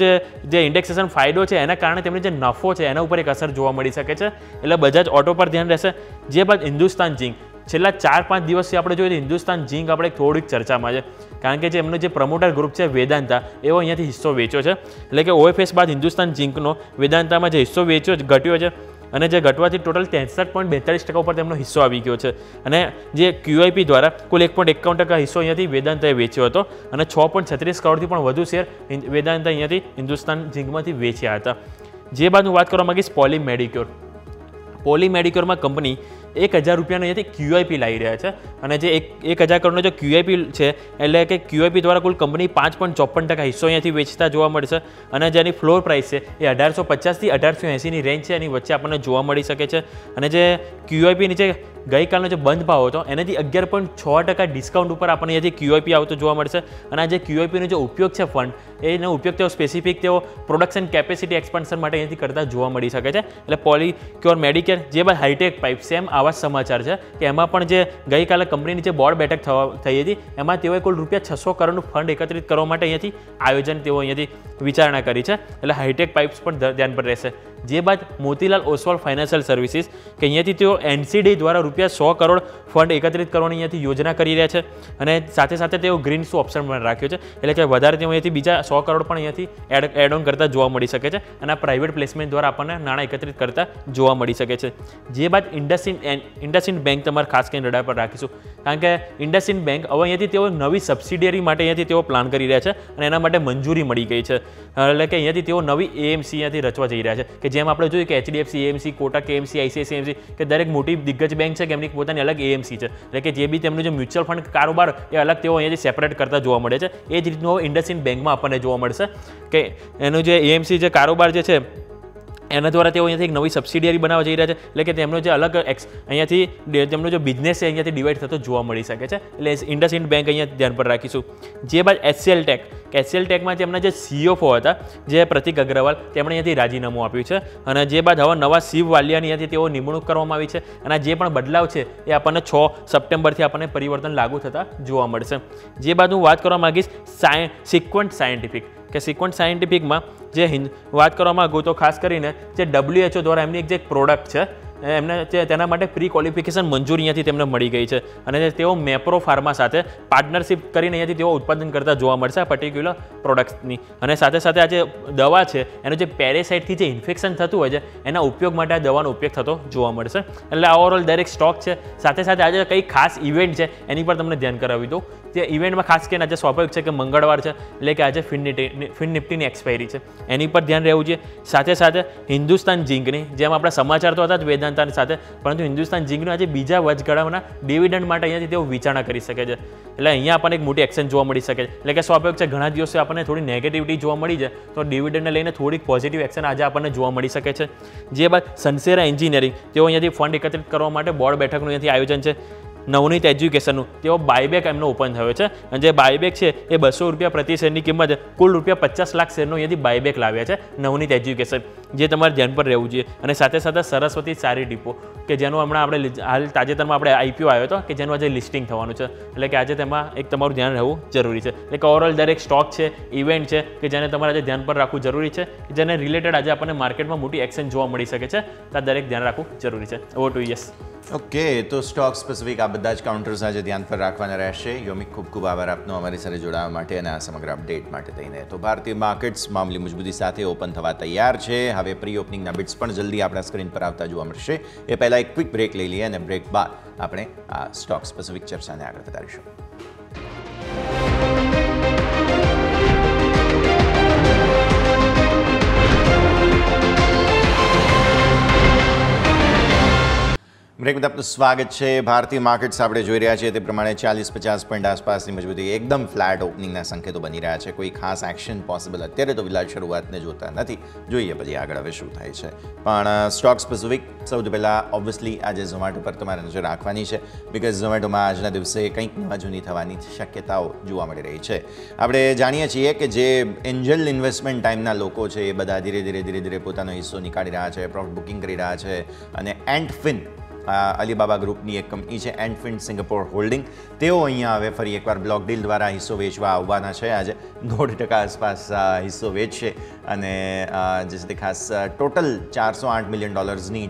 જે ઇન્ડેક્સેશન ફાયદો છે એના કારણે તેમને જે નફો છે એના ઉપર એક અસર જોવા મળી શકે છે. એટલે બજાજ ઓટો પર ધ્યાન રહેશે. જે બાદ હિન્દુસ્તાન ઝિંક, છેલ્લા 4-5 દિવસથી આપણે જોઈએ તો હિન્દુસ્તાન ઝિંક આપણે થોડીક ચર્ચામાં છે. કારણ કે જે એમનો જે પ્રમોટર ગ્રુપ છે વેદાંતા, એવો અહીંયાથી હિસ્સો વેચ્યો છે. એટલે કે OFS બાદ હિન્દુસ્તાન ઝિંકનો વેદાંતામાં જે હિસ્સો ઘટ્યો છે અને જે ઘટવાથી ટોટલ 63.42% ઉપર તેમનો હિસ્સો આવી ગયો છે. અને જે QIP દ્વારા કુલ 1.51% હિસ્સો અહીંયાથી વેદાંતાએ વેચ્યો હતો અને 6.36 કરોડથી પણ વધુ શેર વેદાંતા અહીંયાથી હિન્દુસ્તાન ઝિંકમાંથી વેચ્યા હતા. જે બાદ હું વાત કરવા માંગીશ પોલી મેડિક્યોરમાં કંપની 1,000 રૂપિયાનો અહીંયાથી QIP લાવી રહ્યા છે. અને જે 1,000 કરોડનો જે QIP છે એટલે કે QIP દ્વારા કુલ કંપની 5.54% હિસ્સો અહીંયાથી વેચતા જોવા મળશે. અને જેની ફ્લોર પ્રાઇસ છે એ 1850 થી 1880ની રેન્જ છે, એની વચ્ચે આપણને જોવા મળી શકે છે. અને જે QIP ની જે ગઈકાલનો જે બંધ ભાવ હતો એનાથી 11.6% ડિસ્કાઉન્ટ ઉપર આપણને અહીંયાથી QIP આવતો જોવા મળશે. અને આ જે QIPનો જે ઉપયોગ છે ફંડ, એનો ઉપયોગ તેઓ સ્પેસિફિક તેઓ પ્રોડક્શન કેપેસિટી એક્સપાન્શન માટે અહીંયાથી કરતા જોવા મળી શકે છે. એટલે પોલીક્યોર મેડિકેર, જે બાદ હાઈટેક પાઇપ, સેમ આવા સમાચાર છે કે એમાં પણ જે ગઈકાલે કંપનીની જે બોર્ડ બેઠક થઈ હતી એમાં તેઓએ કુલ ₹600 કરોડનું ફંડ એકત્રિત કરવા માટે અહીંયાથી આયોજન તેઓ અહીંયાથી વિચારણા કરી છે. એટલે હાઈટેક પાઇપ્સ પણ ધ્યાન પર રહેશે. જે બાદ મોતીલાલ ઓસ્વાલ ફાઇનાન્શિયલ સર્વિસીસ, કે અહીંયાથી તેઓ NCD દ્વારા ₹100 કરોડ ફંડ એકત્રિત કરવાની અહીંયાથી યોજના કરી રહ્યા છે. અને સાથે સાથે તેઓ ગ્રીન્સ ઓપ્શન પણ રાખ્યો છે. એટલે કે વધારે તેઓ અહીંયાથી બીજા 100 કરોડ પણ અહીંયાથી એડ ઓન કરતા જોવા મળી શકે છે. અને આ પ્રાઇવેટ પ્લેસમેન્ટ દ્વારા આપણને નાણાં એકત્રિત કરતા જોવા મળી શકે છે. જે બાદ ઇન્ડસઇન્ડ બેંક તમારે ખાસ કરીને રડાર પર રાખીશું. કારણ કે ઇન્ડસઇન્ડ બેંક હવે અહીંયાથી તેઓ નવી સબસિડિયરી માટે અહીંયાથી તેઓ પ્લાન કરી રહ્યા છે અને એના માટે મંજૂરી મળી ગઈ છે. એટલે કે અહીંયાથી તેઓ નવી AMC અહીંયાથી રચવા જઈ રહ્યા છે. કે જેમ આપણે જોયું કે HDFC AMC, Kotak AMC, ICICI AMC, કે દરેક મોટી દિગ્ગજ બેંક છે કે એમની પોતાની અલગ AMC છે. એટલે કે જે બી તેમનું જે મ્યુચ્યુઅલ ફંડ કારોબાર એ અલગ તેઓ અહીંયાથી સેપરેટ કરતા જોવા મળે છે. એ જ રીતનું ઇન્ડસઇન્ડ બેંકમાં આપણને જોવા મળશે કે એનું જે AMC જે કારોબાર જે છે એના દ્વારા તેઓ અહીંયાથી એક નવી સબસિડિયરી બનાવવા જઈ રહ્યા છે. એટલે કે તેમનો જે અલગ અહીંયાથી તેમનો જે બિઝનેસ છે અહીંયાથી ડિવાઈડ થતો જોવા મળી શકે છે. એટલે ઇન્ડસઇન્ડ બેંક અહીંયા ધ્યાન પર રાખીશું. જે બાદ HCL ટેક, કે HCL ટેકમાં તેમના જે CFO હતા જે પ્રતિક અગ્રવાલ, તેમણે અહીંયાથી રાજીનામું આપ્યું છે. અને જે બાદ હવે નવા શિવ વાલિયાની અહીંયાથી તેઓ નિમણૂક કરવામાં આવી છે. અને જે પણ બદલાવ છે એ આપણને 6 સપ્ટેમ્બરથી આપણને પરિવર્તન લાગુ થતા જોવા મળશે. જે બાદ હું વાત કરવા માંગીશ સિક્વન્ટ સાયન્ટિફિક, કે સિક્વન્ટ સાયન્ટિફિકમાં જે વાત કરવા માંગુ તો ખાસ કરીને જે WHO દ્વારા એમની એક જે પ્રોડક્ટ છે એમને તેના માટે પ્રી ક્વોલિફિકેશન મંજૂરી અહીંયાથી તેમને મળી ગઈ છે. અને તેઓ મેપ્રો ફાર્મા સાથે પાર્ટનરશિપ કરીને અહીંયાથી તેઓ ઉત્પાદન કરતા જોવા મળશે આ પર્ટિક્યુલર પ્રોડક્ટ્સની. અને સાથે સાથે આ જે દવા છે એનું જે પેરેસાઇટથી જે ઇન્ફેક્શન થતું હોય છે એના ઉપયોગ માટે આ દવાનો ઉપયોગ થતો જોવા મળશે. એટલે ઓવરઓલ દરેક સ્ટોક છે. સાથે સાથે આજે કઈ ખાસ ઇવેન્ટ છે એની પર તમને ધ્યાન કરાવી દઉં. તે ઇવેન્ટમાં ખાસ કરીને આજે સ્વાભાવિક છે કે મંગળવાર છે, એટલે કે આજે નિફ્ટીની એક્સપાયરી છે, એની પર ધ્યાન રહેવું જોઈએ. સાથે સાથે હિન્દુસ્તાન ઝિંકની જેમ આપણા સમાચાર તો હતા જ વેદાંતાની સાથે, પરંતુ હિન્દુસ્તાન ઝિંકનું આજે બીજા વચગાળાના ડિવિડન્ડ માટે અહીંયાથી તેઓ વિચારણા કરી શકે છે. એટલે અહીંયા આપણને એક મોટી એક્શન જોવા મળી શકે છે. એટલે કે સ્વાભાવિક છે ઘણા દિવસે આપણને થોડી નેગેટિવિટી જોવા મળી છે, તો ડિવિડન્ડને લઈને થોડીક પોઝિટિવ એક્શન આજે આપણને જોવા મળી શકે છે. જે બાદ સનસેરા એન્જિનિયરિંગ તેઓ અહીંયાથી ફંડ એકત્રિત કરવા માટે બોર્ડ બેઠકનું અહીંયાથી આયોજન છે. નવનીત એજ્યુકેશનનું તેઓ બાયબેક એમનો ઓપન થયો છે, અને જે બાયબેક છે એ ₹200 પ્રતિ શેરની કિંમત કુલ ₹50 લાખ શેરનો અહીંયાથી બાયબેક લાવ્યા છે નવનીત એજ્યુકેશન, જે તમારે ધ્યાન પર રહેવું જોઈએ. અને સાથે સાથે સરસ્વતી સારી ડીપો કે જેનું હમણાં આપણે હાલ તાજેતરમાં આપણે IPO આવ્યો હતો કે જેનું આજે લિસ્ટિંગ થવાનું છે. એટલે કે આજે તેમાં એક તમારું ધ્યાન રહેવું જરૂરી છે. એટલે કે ઓવરઓલ દરેક સ્ટોક છે, ઇવેન્ટ છે કે જેને તમારે આજે ધ્યાન પર રાખવું જરૂરી છે, જેને રિલેટેડ આજે આપણને માર્કેટમાં મોટી એક્શન જોવા મળી શકે છે. તો દરેક ધ્યાન રાખવું જરૂરી છે. Over to yes. ઓકે, તો સ્ટોક સ્પેસિફિક આ બધા જ કાઉન્ટર્સ આજે ધ્યાન પર રાખવાના રહેશે. યોમિક, ખૂબ ખૂબ આભાર આપનો અમારી સાથે જોડાવા માટે અને આ સમગ્ર અપડેટ માટે થઈને. તો ભારતીય માર્કેટ્સ મામૂલી મજબૂતી સાથે ઓપન થવા તૈયાર છે. હવે પ્રી ઓપનિંગના બિટ્સ પણ જલ્દી આપણા સ્ક્રીન પર આવતા જોવા મળશે. એ પહેલાં એક ક્વિક બ્રેક લઈ લઈએ અને બ્રેક બાદ આપણે આ સ્ટોક સ્પેસિફિક ચર્ચાને આગળ વધારીશું. બ્રેક બાદ આપનું સ્વાગત છે. ભારતીય માર્કેટ્સ આપણે જોઈ રહ્યા છીએ તે પ્રમાણે 40-50 પોઈન્ટ આસપાસની મજબૂતી, એકદમ ફ્લેટ ઓપનિંગના સંકેતો બની રહ્યા છે. કોઈ ખાસ એક્શન પોસિબલ અત્યારે તો ફિલહાલ શરૂઆતને જોતા નથી. જોઈએ પછી આગળ હવે શું થાય છે. પણ સ્ટોક સ્પેસિફિક સૌથી પહેલાં ઓબ્વિયસલી આજે ઝોમેટો પર તમારે નજર રાખવાની છે, બિકોઝ ઝોમેટોમાં આજના દિવસે કંઈક નવા જૂની થવાની શક્યતાઓ જોવા મળી રહી છે. આપણે જાણીએ છીએ કે જે એન્જલ ઇન્વેસ્ટમેન્ટ ટાઈમના લોકો છે એ બધા ધીરે ધીરે પોતાનો હિસ્સો નીકાળી રહ્યા છે, પ્રોફિટ બુકિંગ કરી રહ્યા છે. અને એન્ટફિન અલીબાબા ગ્રુપની એક કંપની છે એન્ટફિન સિંગાપોર હોલ્ડિંગ, તેઓ અહીંયા હવે ફરી એકવાર બ્લોક ડીલ દ્વારા હિસ્સો વેચવા આવવાના છે. આજે 2% આસપાસ હિસ્સો વેચશે અને જે છે તે ખાસ ટોટલ $408 મિલિયન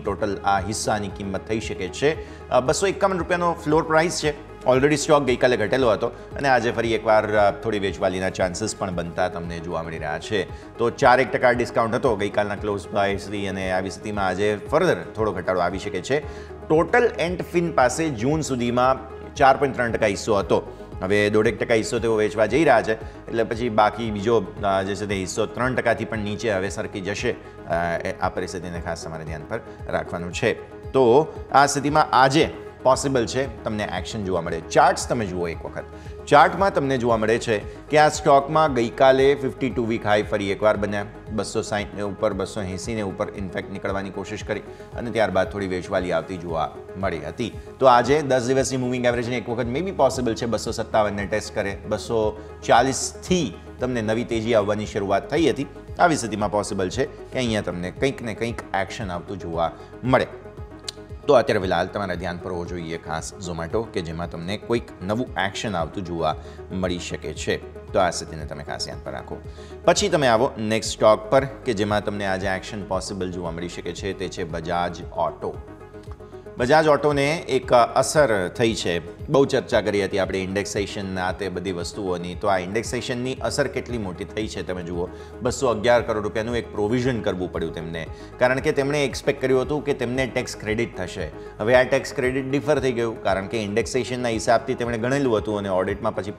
ટોટલ આ હિસ્સાની કિંમત થઈ શકે છે. ₹251 ફ્લોર પ્રાઇસ છે. ઓલરેડી સ્ટોક ગઈકાલે ઘટેલો હતો અને આજે ફરી એકવાર થોડી વેચવાલીના ચાન્સીસ પણ બનતા તમને જોવા મળી રહ્યા છે. તો 4% ડિસ્કાઉન્ટ હતો ગઈકાલના ક્લોઝ પ્રાઇસથી અને આવી સ્થિતિમાં આજે ફર્ધર થોડો ઘટાડો આવી શકે છે. ટોટલ એન્ટફિન પાસે જૂન સુધીમાં 4.3% હિસ્સો હતો. હવે 1.5% હિસ્સો તેઓ વેચવા જઈ રહ્યા છે, એટલે પછી બાકી બીજો જે છે તે હિસ્સો 3%થી પણ નીચે હવે સરકી જશે. આ પરિસ્થિતિને ખાસ તમારે ધ્યાન પર રાખવાનું છે. તો આ સ્થિતિમાં આજે પોસિબલ છે તમને એક્શન જોવા મળે. ચાર્ટ્સ તમે જુઓ એક વખત. ચાર્ટમાં તમને જોવા મળે છે કે આ સ્ટોકમાં ગઈકાલે 52 વીક હાઈ ફરી એકવાર બન્યા. 260 ઉપર 280 ઉપર ઇનફેક્ટ નીકળવાની કોશિશ કરી અને ત્યારબાદ થોડી વેચવાલી આવતી જોવા મળી હતી. તો આજે 10 દિવસની મૂવિંગ એવરેજને એક વખત મે બી પોસિબલ છે 257ને ટેસ્ટ કરે. 240થી તમને નવી તેજી આવવાની શરૂઆત થઈ હતી. આવી સ્થિતિમાં પોસિબલ છે કે અહીંયા તમને કંઈક ને કંઈક એક્શન આવતું જોવા મળે. તો અત્યારે ફિલહાલ તમારા ધ્યાન પર હોવો જોઈએ ખાસ ઝોમેટો, કે જેમાં તમને કોઈક નવું એક્શન આવતું જોવા મળી શકે છે. તો આ સ્થિતિને તમે ખાસ ધ્યાન પર રાખો. પછી તમે આવો નેક્સ્ટ સ્ટોક પર કે જેમાં તમને આજે એક્શન પોસિબલ જોવા મળી શકે છે. તે છે બજાજ ઓટો. બજાજ ઓટોને એક અસર થઈ છે. બહુ ચર્ચા કરી હતી આપણે ઇન્ડેક્સેશનના તે બધી વસ્તુઓની. તો આ ઇન્ડેક્સેશનની અસર કેટલી મોટી થઈ છે તમે જુઓ. ₹211 કરોડ એક પ્રોવિઝન કરવું પડ્યું તેમને, કારણ કે તેમણે એક્સપેક્ટ કર્યું હતું કે તેમને ટેક્સ ક્રેડિટ થશે. હવે આ ટેક્સ ક્રેડિટ ડિફર થઈ ગયું, કારણ કે ઇન્ડેક્સેશનના હિસાબથી તેમણે ગણેલું હતું અને ઓડિટમાં પછી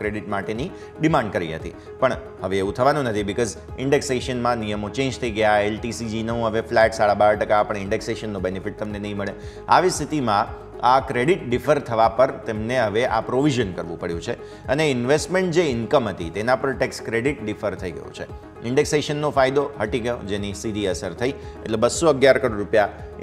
ક્રેડિટ માટેની ડિમાન્ડ કરી હતી. પણ હવે એવું થવાનું નથી, બિકોઝ ઇન્ડેક્સેશનમાં નિયમો ચેન્જ થઈ ગયા. LTCGનું હવે ફ્લેટ 12.5%, પણ ઇન્ડેક્સેશનનો બેનિફિટ તમને નહીં મળે. આવી સ્થિતિમાં આ ક્રેડિટ ડિફર થવા પર તેમને હવે આ પ્રોવિઝન કરવું પડ્યું છે અને ઇન્વેસ્ટમેન્ટ જે ઇન્કમ હતી તેના પર ટેક્સ ક્રેડિટ ડિફર થઈ ગયો છે. ઇન્ડેક્સેશનનો ફાયદો હટી ગયો, જેની સીધી અસર થઈ, એટલે ₹211 કરોડ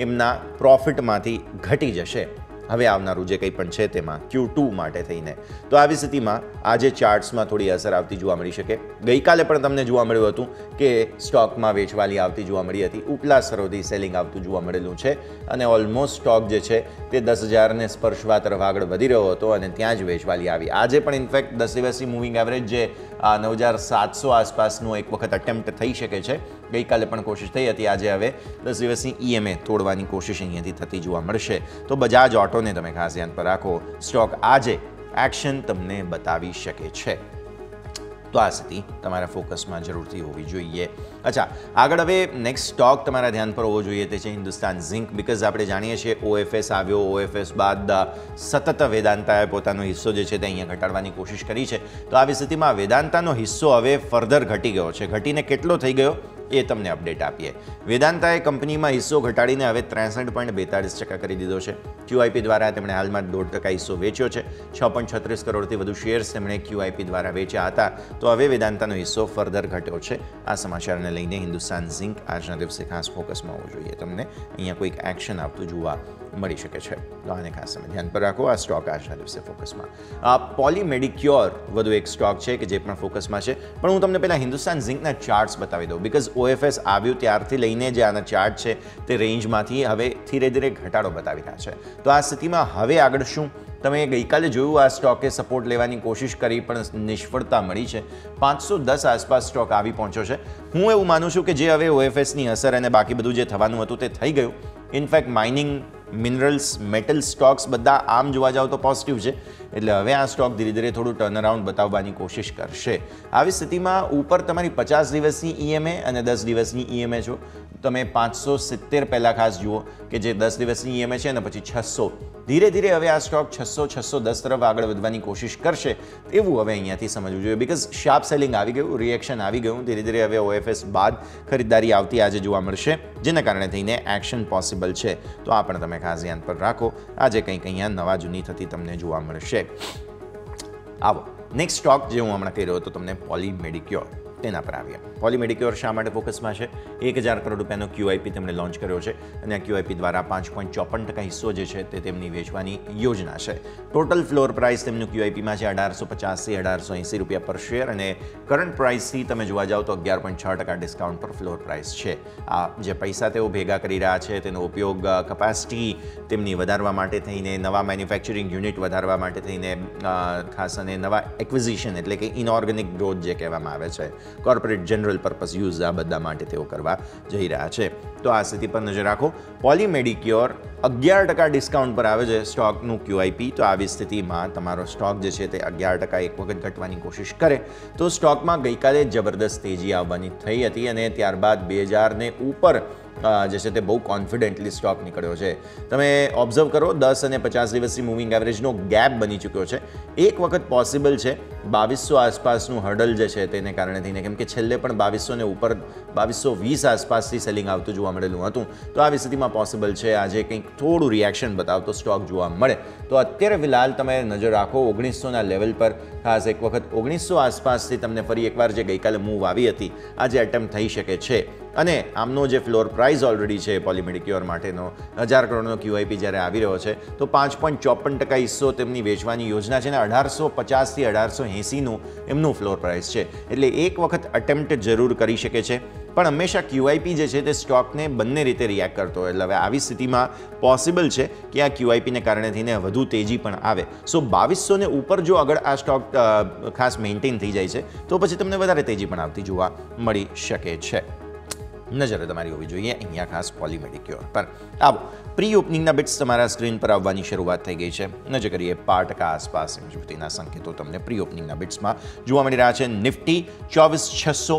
એમના પ્રોફિટમાંથી ઘટી જશે હવે આવનારું જે કંઈ પણ છે તેમાં Q2 માટે થઈને. તો આવી સ્થિતિમાં આજે ચાર્ટ્સમાં થોડી અસર આવતી જોવા મળી શકે. ગઈકાલે પણ તમને જોવા મળ્યું હતું કે સ્ટોકમાં વેચવાલી આવતી જોવા મળી હતી. ઉપલા સ્તરોથી સેલિંગ આવતું જોવા મળેલું છે અને ઓલમોસ્ટ સ્ટોક જે છે તે 10,000ને સ્પર્શવા તરફ આગળ વધી રહ્યો હતો અને ત્યાં જ વેચવાલી આવી. આજે પણ ઇનફેક્ટ 10 દિવસની મૂવિંગ એવરેજ જે 9,700 આસપાસનું એક વખત અટેમ્પ્ટ થઈ શકે છે. ગઈકાલે પણ કોશિશ થઈ હતી. આજે હવે 10 દિવસની EMA તોડવાની કોશિશ અહીંયાથી થતી જોવા મળશે. તો બજાજ ઓટોને તમે ખાસ ધ્યાન પર રાખો. સ્ટોક આજે એક્શન તમને બતાવી શકે છે. તો આ સ્થિતિ તમારા ફોકસમાં જરૂરથી હોવી જોઈએ. અચ્છા, આગળ હવે નેક્સ્ટ સ્ટોક તમારા ધ્યાન પર હોવો જોઈએ તે છે હિન્દુસ્તાન ઝિંક. બિકોઝ આપણે જાણીએ છીએ OFS આવ્યો, OFS બાદ સતત વેદાંતાએ પોતાનો હિસ્સો જે છે તે અહીંયા ઘટાડવાની કોશિશ કરી છે. તો આવી સ્થિતિમાં વેદાંતાનો હિસ્સો હવે ફર્ધર ઘટી ગયો છે. ઘટીને કેટલો થઈ ગયો? એ તમને અપડેટ આપીએ. વેદાંતાએ કંપનીમાં હિસ્સો ઘટાડીને હવે 63.42% કરી દીધો છે. QIP દ્વારા તેમણે હાલમાં 2% હિસ્સો વેચ્યો છે. 6.36 કરોડથી વધુ શેર્સ તેમણે QIP દ્વારા વેચ્યા હતા. તો હવે વેદાંતાનો હિસ્સો ફર્ધર ઘટ્યો છે. આ સમાચારને લઈને હિન્દુસ્તાન ઝિંક આજના દિવસે ખાસ ફોકસમાં હોવું જોઈએ. તમને અહીંયા કોઈક એક્શન આપતું જોવા મળી શકે છે. તો આને ખાસ તમે ધ્યાન પર રાખો. આ સ્ટોક આજના દિવસે ફોકસમાં. પોલી મેડિક્યોર વધુ એક સ્ટોક છે કે જે પણ ફોકસમાં છે. પણ હું તમને પહેલાં હિન્દુસ્તાન ઝિંકના ચાર્ટ્સ બતાવી દઉં, બિકોઝ OFS આવ્યું ત્યારથી લઈને જે આના ચાર્ટ છે તે રેન્જમાંથી હવે ધીરે ધીરે ઘટાડો બતાવી રહ્યા છે. તો આ સ્થિતિમાં હવે આગળ શું? તમે ગઈકાલે જોયું આ સ્ટોકે સપોર્ટ લેવાની કોશિશ કરી પણ નિષ્ફળતા મળી છે. 510 આસપાસ સ્ટોક આવી પહોંચ્યો છે. હું એવું માનું છું કે જે હવે OFSની અસર અને બાકી બધું જે થવાનું હતું તે થઈ ગયું. In fact mining, minerals, metal stocks બધા આમ જોવા જાવ તો પોઝિટિવ છે. એટલે હવે આ સ્ટોક ધીરે ધીરે થોડું ટર્નઅરાઉન્ડ બતાવવાની કોશિશ કરશે. આવી સ્થિતિમાં ઉપર તમારી 50 દિવસની EMA અને 10 દિવસની EMA છો. તમે 570 પહેલાં ખાસ જુઓ કે જે 10 દિવસની EMA છે અને પછી 600. ધીરે ધીરે હવે આ સ્ટોક 600-610 તરફ આગળ વધવાની કોશિશ કરશે એવું હવે અહીંયાથી સમજવું જોઈએ. બિકોઝ શાર્પ સેલિંગ આવી ગયું, રિએક્શન આવી ગયું. ધીરે ધીરે હવે OFS બાદ ખરીદદારી આવતી આજે જોવા મળશે, જેના કારણે થઈને એક્શન પોસિબલ છે. તો આ પણ તમે ખાસ ધ્યાન પર રાખો. આજે કંઈક અહીંયા નવા જૂની થતી તમને જોવા મળશે. આવો નેક્સ્ટ સ્ટોક જે હું હમણાં કહી રહ્યો હતો તમને, પોલી મેડિક્યોર, તેના પર આવીએ. પોલી મેડિક્યોર શા માટે ફોકસમાં છે? 1000 કરોડ રૂપિયાનો QIP તેમણે લોન્ચ કર્યો છે અને આ QIP દ્વારા 5.54% હિસ્સો જે છે તે તેમની વેચવાની યોજના છે. ટોટલ ફ્લોર પ્રાઇસ તેમનું QIPમાં છે 1850 થી 1880 રૂપિયા પર શેર અને કરંટ પ્રાઇસથી તમે જોવા જાઓ તો 11.6% ડિસ્કાઉન્ટ પર ફ્લોર પ્રાઇસ છે. આ જે પૈસા તેઓ ભેગા કરી રહ્યા છે તેનો ઉપયોગ કેપેસિટી તેમની વધારવા માટે થઈને, નવા મેન્યુફેક્ચરિંગ યુનિટ વધારવા માટે થઈને, ખાસ અને નવા એક્વિઝિશન એટલે કે ઇનઓર્ગેનિક ગ્રોથ જે કહેવામાં આવે છે, કોર્પોરેટ જનરલ પર્પઝ યુઝ, આ બધા માટે તેઓ કરવા જઈ રહ્યા છે. તો આ સ્થિતિ પર નજર રાખો. પોલી મેડિક્યોર 11% ડિસ્કાઉન્ટ પર આવે છે સ્ટોકનું QIP. તો આવી સ્થિતિમાં તમારો સ્ટોક જે છે તે 11% એક વખત ઘટવાની કોશિશ કરે તો સ્ટોકમાં ગઈકાલે જબરદસ્ત તેજી આવવાની થઈ હતી અને ત્યારબાદ 2000 ઉપર જે છે તે બહુ કોન્ફિડન્ટલી સ્ટોક નીકળ્યો છે. તમે ઓબ્ઝર્વ કરો 10 અને 50 દિવસની મૂવિંગ એવરેજનો ગેપ બની ચૂક્યો છે. એક વખત પોસિબલ છે 2200 આસપાસનું હર્ડલ જે છે તેને કારણે થઈને, કેમ કે છેલ્લે પણ 2200 ને ઉપર 2220 આસપાસથી સેલિંગ આવતું જોવા મળેલું હતું. તો આવી સ્થિતિમાં પોસિબલ છે આજે કંઈક થોડું રિએક્શન બતાવતો સ્ટોક જોવા મળે. તો અત્યારે ફિલહાલ તમે નજર રાખો 1900ના લેવલ પર. ખાસ એક વખત 1900 આસપાસથી તમને ફરી એકવાર જે ગઈકાલે મૂવ આવી હતી આજે એટેમ્પ થઈ શકે છે. અને આમનો જે ફ્લોર પ્રાઇસ ઓલરેડી છે પોલી મેડિક્યોર માટેનો 1000 કરોડનો QIP જ્યારે આવી રહ્યો છે તો 5.54% હિસ્સો તેમની વેચવાની યોજના છે અને 1850 થી 1880નું એમનું ફ્લોર પ્રાઇસ છે. એટલે એક વખત અટેમ્પ્ટ જરૂર કરી શકે છે. પણ હંમેશા QIP જે છે તે સ્ટોકને બંને રીતે રિએક્ટ કરતો હોય. એટલે હવે આવી સ્થિતિમાં પોસિબલ છે કે આ QIPને કારણે થઈને વધુ તેજી પણ આવે. સો 2200 ને ઉપર જો આગળ આ સ્ટોક ખાસ મેન્ટેન થઈ જાય છે તો પછી તમને વધારે તેજી પણ આવતી જોવા મળી શકે છે. નજર તમારી હોવી જોઈએ અહીંયા ખાસ પોલી મેડિક્યોર પર. આવો પ્રી ઓપનિંગના બિટ્સ તમારા સ્ક્રીન પર આવવાની શરૂઆત થઈ ગઈ છે. નજર કરીએ 5% આસપાસ મજબૂતીના સંકેતો તમને પ્રી ઓપનિંગના બિટ્સમાં જોવા મળી રહ્યા છે. નિફ્ટી 24600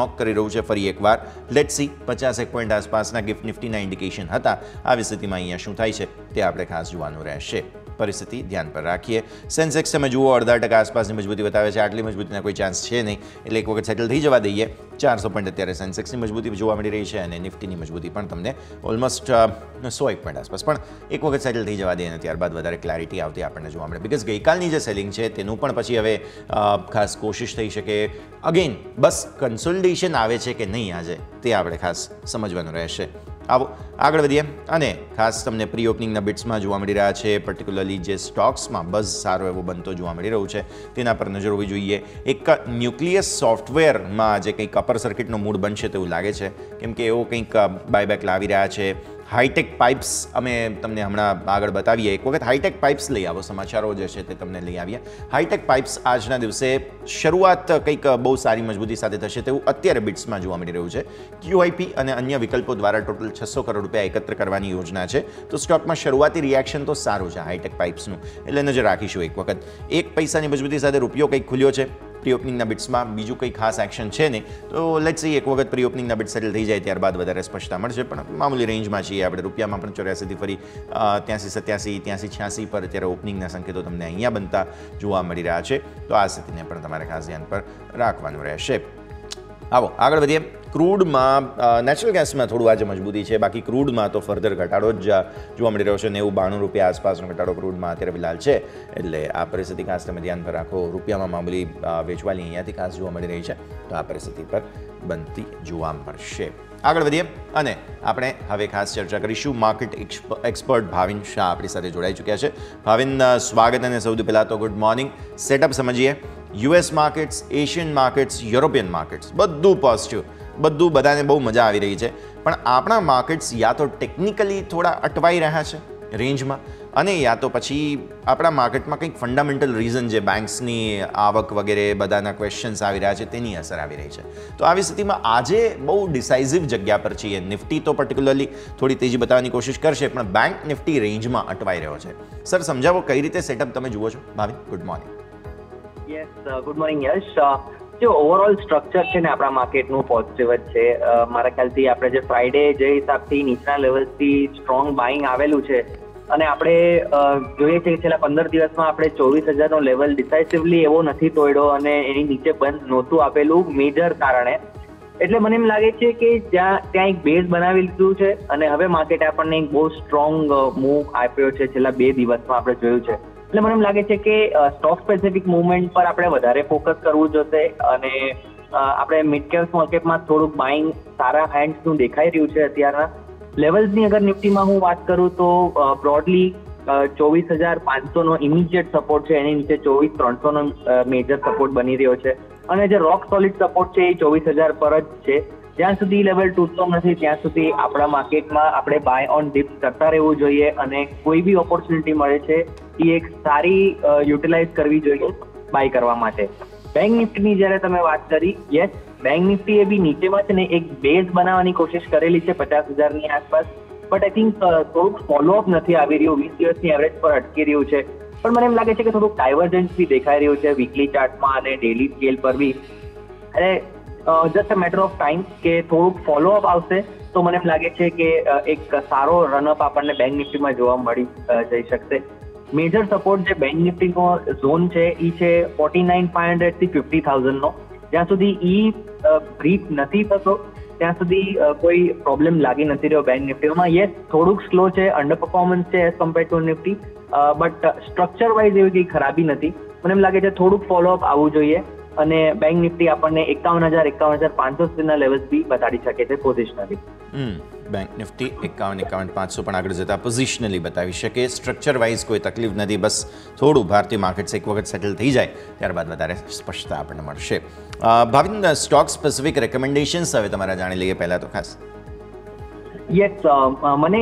નોક કરી રહ્યું છે ફરી એકવાર. લેટ્સ સી 51 પોઈન્ટ આસપાસના ગિફ્ટ નિફ્ટીના ઇન્ડિકેશન હતા. આવી સ્થિતિમાં અહીંયા શું થાય છે તે આપણે ખાસ જોવાનું રહેશે. પરિસ્થિતિ ધ્યાન પર રાખીએ. સેન્સેક્સ તમે જુઓ 0.5% આસપાસની મજબૂતી બતાવે છે. આટલી મજબૂતીના કોઈ ચાન્સ છે નહીં, એટલે એક વખત સેટલ થઈ જવા દઈએ. 400 પોઈન્ટ અત્યારે સેન્સેક્સની મજબૂતી જોવા મળી રહી છે અને નિફ્ટીની મજબૂતી પણ તમને ઓલમોસ્ટ 100 પોઈન્ટ આસપાસ. પણ એક વખત સેટલ થઈ જવા દઈએ અને ત્યારબાદ વધારે ક્લેરિટી આવતી આપણને જોવા મળે. બિકોઝ ગઈકાલની જે સેલિંગ છે તેનું પણ પછી હવે ખાસ કોશિશ થઈ શકે. અગેન બસ કન્સોલિડેશન આવે છે કે નહીં આજે તે આપણે ખાસ સમજવાનું રહેશે. આવો આગળ વધીએ અને ખાસ તમને પ્રી ઓપનિંગના બિટ્સમાં જોવા મળી રહ્યા છે. પર્ટિક્યુલરલી જે સ્ટોક્સમાં બઝ સારો એવો બનતો જોવા મળી રહ્યું છે તેના પર નજર હોવી જોઈએ. એક ન્યુક્લિયસ સોફ્ટવેરમાં જે કંઈક અપર સર્કિટનો મૂડ બનશે તેવું લાગે છે, કેમ કે એવો કંઈક બાયબેક લાવી રહ્યા છે. હાઈટેક પાઇપ્સ અમે તમને હમણાં આગળ બતાવીએ. એક વખત હાઈટેક પાઇપ્સ લઈ આવો, સમાચારો જે છે તે તમને લઈ આવીએ. હાઈટેક પાઇપ્સ આજના દિવસે શરૂઆત કંઈક બહુ સારી મજબૂતી સાથે થશે તેવું અત્યારે બિટ્સમાં જોવા મળી રહ્યું છે. QIP અને અન્ય વિકલ્પો દ્વારા ટોટલ 600 કરોડ રૂપિયા એકત્ર કરવાની યોજના છે. તો સ્ટોકમાં શરૂઆતી રિએક્શન તો સારું છે હાઈટેક પાઇપ્સનું, એટલે નજર રાખીશું. એક વખત 1 પૈસાની મજબૂતી સાથે રૂપિયો કંઈક ખુલ્યો છે. પ્રી ઓપનિંગના બિટ્સમાં બીજું કંઈ ખાસ એક્શન છે નહીં. તો લેટ્સ સી એક વખત પ્રી ઓપનિંગના બિટ સેટલ થઈ જાય ત્યારબાદ વધારે સ્પષ્ટતા મળશે. પણ મામૂલી રેન્જમાં છીએ આપણે. રૂપિયામાં પણ 84થી ફરી 83, 87, 83, 86 પર અત્યારે ઓપનિંગના સંકેતો તમને અહીંયા બનતા જોવા મળી રહ્યા છે. તો આ સ્થિતિને પણ તમારે ખાસ ધ્યાન પર રાખવાનું રહેશે. આવો આગળ વધીએ. ક્રૂડમાં નેચરલ ગેસમાં થોડું આજે મજબૂતી છે, બાકી ક્રૂડમાં તો ફર્ધર ઘટાડો જ જોવા મળી રહ્યો છે. 90-92 રૂપિયા આસપાસનો ઘટાડો ક્રૂડમાં અત્યારે ફિલહાલ છે, એટલે આ પરિસ્થિતિ ખાસ તમે ધ્યાન પર રાખો. રૂપિયામાં મામૂલી વેચવાલી અહીંયાથી ખાસ જોવા મળી રહી છે, તો આ પરિસ્થિતિ પર બનતી જોવા મળશે. આગળ વધીએ અને આપણે હવે ખાસ ચર્ચા કરીશું. માર્કેટ એક્સપર્ટ ભાવિન શાહ આપણી સાથે જોડાઈ ચૂક્યા છે. ભાવિન, સ્વાગત. અને સૌથી પહેલાં તો ગુડ મોર્નિંગ. સેટઅપ સમજીએ. US markets, Asian markets, European markets બધું પોઝિટિવ, બધાને બહુ મજા આવી રહી છે. પણ આપણા માર્કેટ્સ યા તો ટેકનિકલી થોડા અટવાઈ રહ્યા છે રેન્જમાં, અને યા તો પછી આપણા માર્કેટમાં કંઈક ફંડામેન્ટલ રીઝન છે, બેન્ક્સની આવક વગેરે બધાના ક્વેશ્ચન્સ આવી રહ્યા છે, તેની અસર આવી રહી છે. તો આવી સ્થિતિમાં આજે બહુ ડિસાઇઝિવ જગ્યા પર છીએ. નિફ્ટી તો પર્ટિક્યુલરલી થોડી તેજી બતાવવાની કોશિશ કરશે, પણ બેંક નિફ્ટી રેન્જમાં અટવાઈ રહ્યો છે. સર, સમજાવો કઈ રીતે સેટઅપ તમે જુઓ છો. Bhavin, good morning. Yes, good morning Yash. જો ઓવરઓલ સ્ટ્રક્ચર છે ને આપણા માર્કેટનું પોઝિટિવ જ છે. મારા ખ્યાલથી આપણે જે ફ્રાઈડે જે હિસાબથી નીચના લેવલથી સ્ટ્રોંગ બાઇંગ આવેલું છે, અને આપણે જોઈએ છે કે છેલ્લા 15 દિવસમાં આપણે 24,000નો લેવલ ડિસાઇસિવલી એવો નથી તોડ્યો અને એની નીચે બંધ નહોતું આપેલું મેજર કારણે. એટલે મને એમ લાગે છે કે ત્યાં એક બેઝ બનાવી લીધું છે, અને હવે માર્કેટે આપણને એક બહુ સ્ટ્રોંગ મૂવ આપ્યો છે છેલ્લા 2 દિવસમાં આપણે જોયું છે. એટલે મને એમ લાગે છે કે સ્ટોક સ્પેસિફિક મુવમેન્ટ પર આપણે વધારે ફોકસ કરવું જોશે, અને આપણે મિડ કેપ સ્મોલ કેપમાં થોડુંક બાઇંગ સારા હેન્ડ્સનું દેખાઈ રહ્યું છે અત્યારના લેવલ્સની. અગર નિફ્ટીમાં હું વાત કરું તો બ્રોડલી 24,500નો ઇમિડિયેટ સપોર્ટ છે, એની નીચે 24,300નો મેજર સપોર્ટ બની રહ્યો છે, અને જે રોક સોલિડ સપોર્ટ છે એ 24,000 પર જ છે. જ્યાં સુધી લેવલ તૂટતો નથી ત્યાં સુધી આપણા માર્કેટમાં આપણે બાય ઓન ડિપ્સ કરતા રહેવું જોઈએ, અને કોઈ બી ઓપોર્ચ્યુનિટી મળે છે એ એક સારી યુટિલાઇઝ કરવી જોઈએ બાય કરવા માટે. બેંક નિફ્ટીની જ્યારે તમે વાત કરી, યસ, બેંક નિફ્ટી એ બી નીચેમાં છે ને એક બેઝ બનાવવાની કોશિશ કરેલી છે 50,000ની આસપાસ, બટ આઈ થિંક થોડુંક ફોલોઅપ નથી આવી રહ્યું. 20 દિવસની એવરેજ પર અટકી રહ્યું છે. પણ મને એમ લાગે છે કે થોડુંક ડાયવર્જન્સ બી દેખાઈ રહ્યું છે વીકલી ચાર્ટમાં અને ડેલી સ્કેલ પર બી. અને just a matter of time કે થોડુંક ફોલોઅપ આવશે તો મને એમ લાગે છે કે એક સારો રનઅપ આપણને બેંક નિફ્ટીમાં જોવા મળી જઈ શકશે. મેજર સપોર્ટ જે બેંક નિફ્ટીનો ઝોન છે એ છે 49,500 થી 50,000નો. જ્યાં સુધી બ્રીચ નથી થતો ત્યાં સુધી કોઈ પ્રોબ્લેમ લાગી નથી રહ્યો બેંક નિફ્ટીમાં. યસ, થોડુંક સ્લો છે, અંડર પરફોર્મન્સ છે as compare to Nifty, but structure wise એવી કંઈ ખરાબી નથી. મને એમ લાગે છે થોડુંક ફોલોઅપ આવવું જોઈએ, અને બેંક નિફ્ટી આપણને 51,000-51,500 સુધીના લેવલ્સ બી બતાડી શકે છે પોઝિશનલી. બેંક નિફ્ટી 51,500 પણ આગળ જતા પોઝિશનલી બતાવી શકે. સ્ટ્રક્ચર વાઇઝ કોઈ તકલીફ નથી, બસ થોડું ભારતીય માર્કેટ્સ એક વખત સેટલ થઈ જાય ત્યારબાદ વધારે સ્પષ્ટતા આપણને મળશે. ભાવિન, સ્ટોક સ્પેસિફિક રેકમેન્ડેશન્સ હવે તમારા જાણી લઈએ પહેલાં તો ખાસ. યસ, મને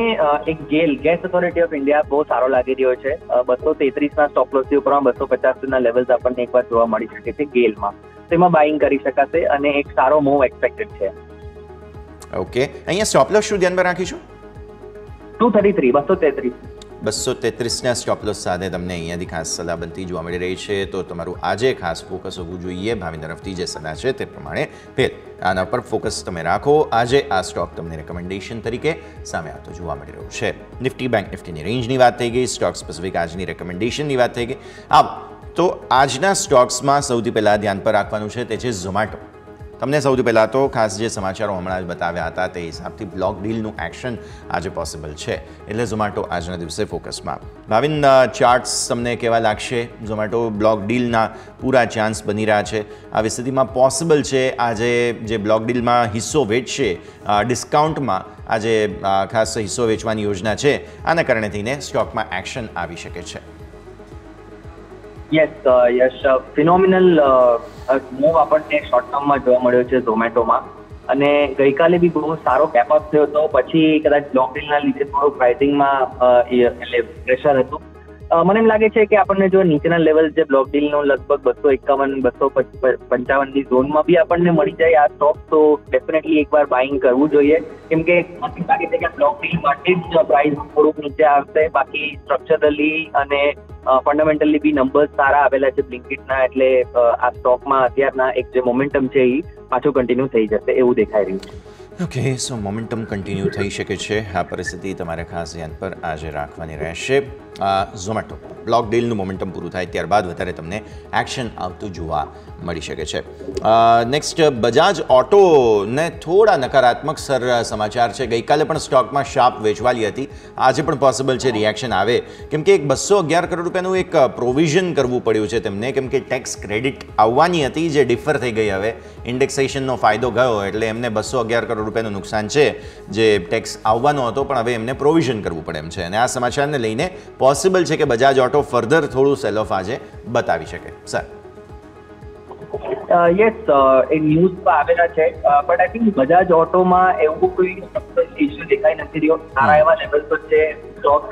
એક ગેસ ઓથોરિટી ઓફ ઇન્ડિયા બહુ સારો લાગી રહ્યો છે. 233ના સ્ટોપ લોસથી ઉપરમાં 250ના લેવલ્સ આપણને એકવાર જોવા મળી શકે છે ગેલમાં. તેમાં બાઇંગ કરી શકાશે અને એક સારો મૂવ એક્સપેક્ટેડ છે. ઓકે, અહીંયા સ્ટોપ લોસ શું ધ્યાનમાં રાખીશું? 233. 233ના સ્ટોપ લોસ સાથે તમને અહીંયાથી ખાસ સલાહ બનતી જોવા મળી રહી છે. તો તમારું આજે ખાસ ફોકસ હોવું જોઈએ. ભાવિન તરફથી જે સલાહ છે તે પ્રમાણે ફેર આના પર ફોકસ તમે રાખો. આજે આ સ્ટોક તમને રેકમેન્ડેશન તરીકે સામે આવતો જોવા મળી રહ્યું છે. નિફ્ટી, બેંક નિફ્ટીની રેન્જની વાત થઈ ગઈ, સ્ટોક સ્પેસિફિક આજની રેકમેન્ડેશનની વાત થઈ ગઈ. તો આજના સ્ટોક્સમાં સૌથી પહેલાં ધ્યાન પર રાખવાનું છે તે છે ઝોમેટો. તમને સૌથી પહેલાં તો ખાસ જે સમાચારો હમણાં જ બતાવ્યા હતા તે હિસાબથી બ્લોક ડીલનું એક્શન આજે પોસિબલ છે, એટલે ઝોમેટો આજના દિવસે ફોકસમાં. ભાવિન, ચાર્ટ્સ તમને કેવા લાગશે? ઝોમેટો બ્લોક ડીલના પૂરા ચાન્સ બની રહ્યા છે. આવી સ્થિતિમાં પોસિબલ છે આજે જે બ્લોક ડીલમાં હિસ્સો વેચશે ડિસ્કાઉન્ટમાં, આજે ખાસ હિસ્સો વેચવાની યોજના છે, આના કારણે થઈને સ્ટોકમાં એક્શન આવી શકે છે. યસ, યશ, ફિનોમિનલ મૂવ આપણને શોર્ટ ટર્મમાં જોવા મળ્યો છે ઝોમેટોમાં, અને ગઈકાલે બી બહુ સારો કેપઅપ થયો હતો. પછી કદાચ બ્લોક ડીલના લીધે થોડું પ્રાઇસિંગમાં એટલે પ્રેશર હતું. મને એમ લાગે છે કે આપણને જો નીચેના લેવલ જે બ્લોક ડીલનો લગભગ 251-255ની ઝોનમાં બી આપણને મળી જાય આ સ્ટોક, તો ડેફિનેટલી એકવાર બાઇંગ કરવું જોઈએ. કેમ કે મને લાગે છે કે બ્લોક ડીલ માટે જ પ્રાઇસ થોડુંક નીચે આવશે. બાકી સ્ટ્રક્ચરલી અને ફંડામેન્ટલી બી નંબર્સ સારા આવેલા છે બ્લિંકિટના, એટલે આ સ્ટોકમાં અત્યારના એક જે મોમેન્ટમ છે એ પાછું કન્ટિન્યુ થઈ જશે એવું દેખાઈ રહ્યું છે. ઓકે, સો મોમેન્ટમ કન્ટિન્યુ થઈ શકે છે. આ પરિસ્થિતિ તમારે ખાસ ધ્યાન પર આજે રાખવાની રહેશે. ઝોમેટો બ્લોક ડીલનું મોમેન્ટમ પૂરું થાય ત્યારબાદ વધારે તમને એક્શન આવતું જોવા મળી શકે છે. નેક્સ્ટ, બજાજ ઓટોને થોડા નકારાત્મક સમાચાર છે. ગઈકાલે પણ સ્ટોકમાં શાર્પ વેચવાલી હતી. આજે પણ પોસિબલ છે રિએક્શન આવે, કેમ કે એક 211 કરોડ રૂપિયાનું એક પ્રોવિઝન કરવું પડ્યું છે તેમને, કેમ કે ટેક્સ ક્રેડિટ આવવાની હતી જે ડિફર થઈ ગઈ. હવે ઇન્ડેક્સેશનનો ફાયદો ગયો એટલે એમને 211 કરોડ રૂપિયાનું નુકસાન છે જે ટેક્સ આવવાનો હતો, પણ હવે એમને પ્રોવિઝન કરવું પડે એમ છે. અને આ સમાચારને લઈને પોસિબલ છે કે બજાજ ઓટો ફર્ધર થોડું સેલ ઓફ આજે બતાવી શકે. સર યસ, એ ન્યૂઝ પર આવેલા છે, બટ આઈ થિંક બજાજ ઓટોમાં એવું કોઈ ઇશ્યુ દેખાઈ નથી રહ્યો. સારા એવા લેવલ પર છે સ્ટોક.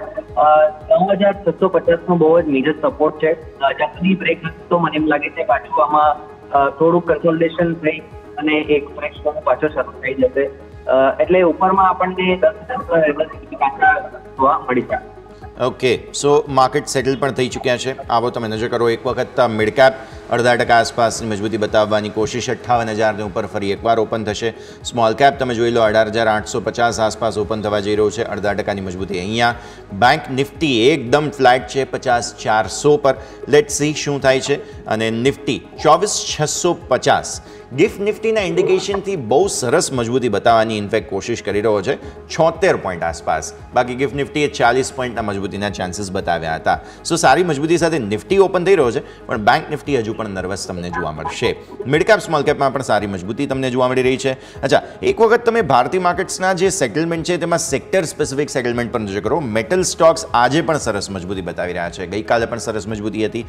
9650 નો બહુ જ મેજર સપોર્ટ છે. જ્યાં સુધી બ્રેક નથી તો મને એમ લાગે છે પાછું આમાં થોડું કન્સોલિડેશન થઈ અને એક ફ્રેશ ફોર્મ પાછો શરૂ થઈ જશે. એટલે ઉપરમાં આપણને 10,000 લેવલ પાછા જોવા મળી શકે. ઓકે, સો માર્કેટ સેટલ પણ થઈ ચૂક્યા છે. આવો તમે નજર કરો. એક વખત મિડ કેપ 0.5% આસપાસની મજબૂતી બતાવવાની કોશિશ, 58,000 ઉપર ફરી એકવાર ઓપન થશે. સ્મોલ કેપ તમે જોઈ લો 18,850 આસપાસ ઓપન થવા જઈ રહ્યું છે, 0.5% મજબૂતી અહીંયા. બેંક નિફ્ટી એકદમ ફ્લેટ છે 50,400 પર. લેટ સી શું થાય છે. અને નિફ્ટી 24,650. ગિફ્ટ નિફ્ટીના ઇન્ડિકેશનથી બહુ સરસ મજબૂતી બતાવવાની ઇનફેક્ટ કોશિશ કરી રહ્યો છે 76 પોઈન્ટ આસપાસ. બાકી ગિફ્ટ નિફ્ટીએ 40 પોઈન્ટના મજબૂતીના ચાન્સીસ બતાવ્યા હતા. સો સારી મજબૂતી સાથે નિફ્ટી ઓપન થઈ રહ્યો છે, પણ બેંક નિફ્ટી હજુ પણ નર્વસ તમને જોવા મળશે. મિડ કેપ સ્મોલ કેપમાં પણ સારી મજબૂતી તમને જોવા મળી રહી છે. અચ્છા, એક વખત તમે ભારતીય માર્કેટ્સના જે સેટલમેન્ટ છે તેમાં સેક્ટર સ્પેસિફિક સેટલમેન્ટ પર નજર કરો. મેટલ સ્ટોક્સ આજે પણ સરસ મજબૂતી બતાવી રહ્યા છે. ગઈકાલે પણ સરસ મજબૂતી હતી.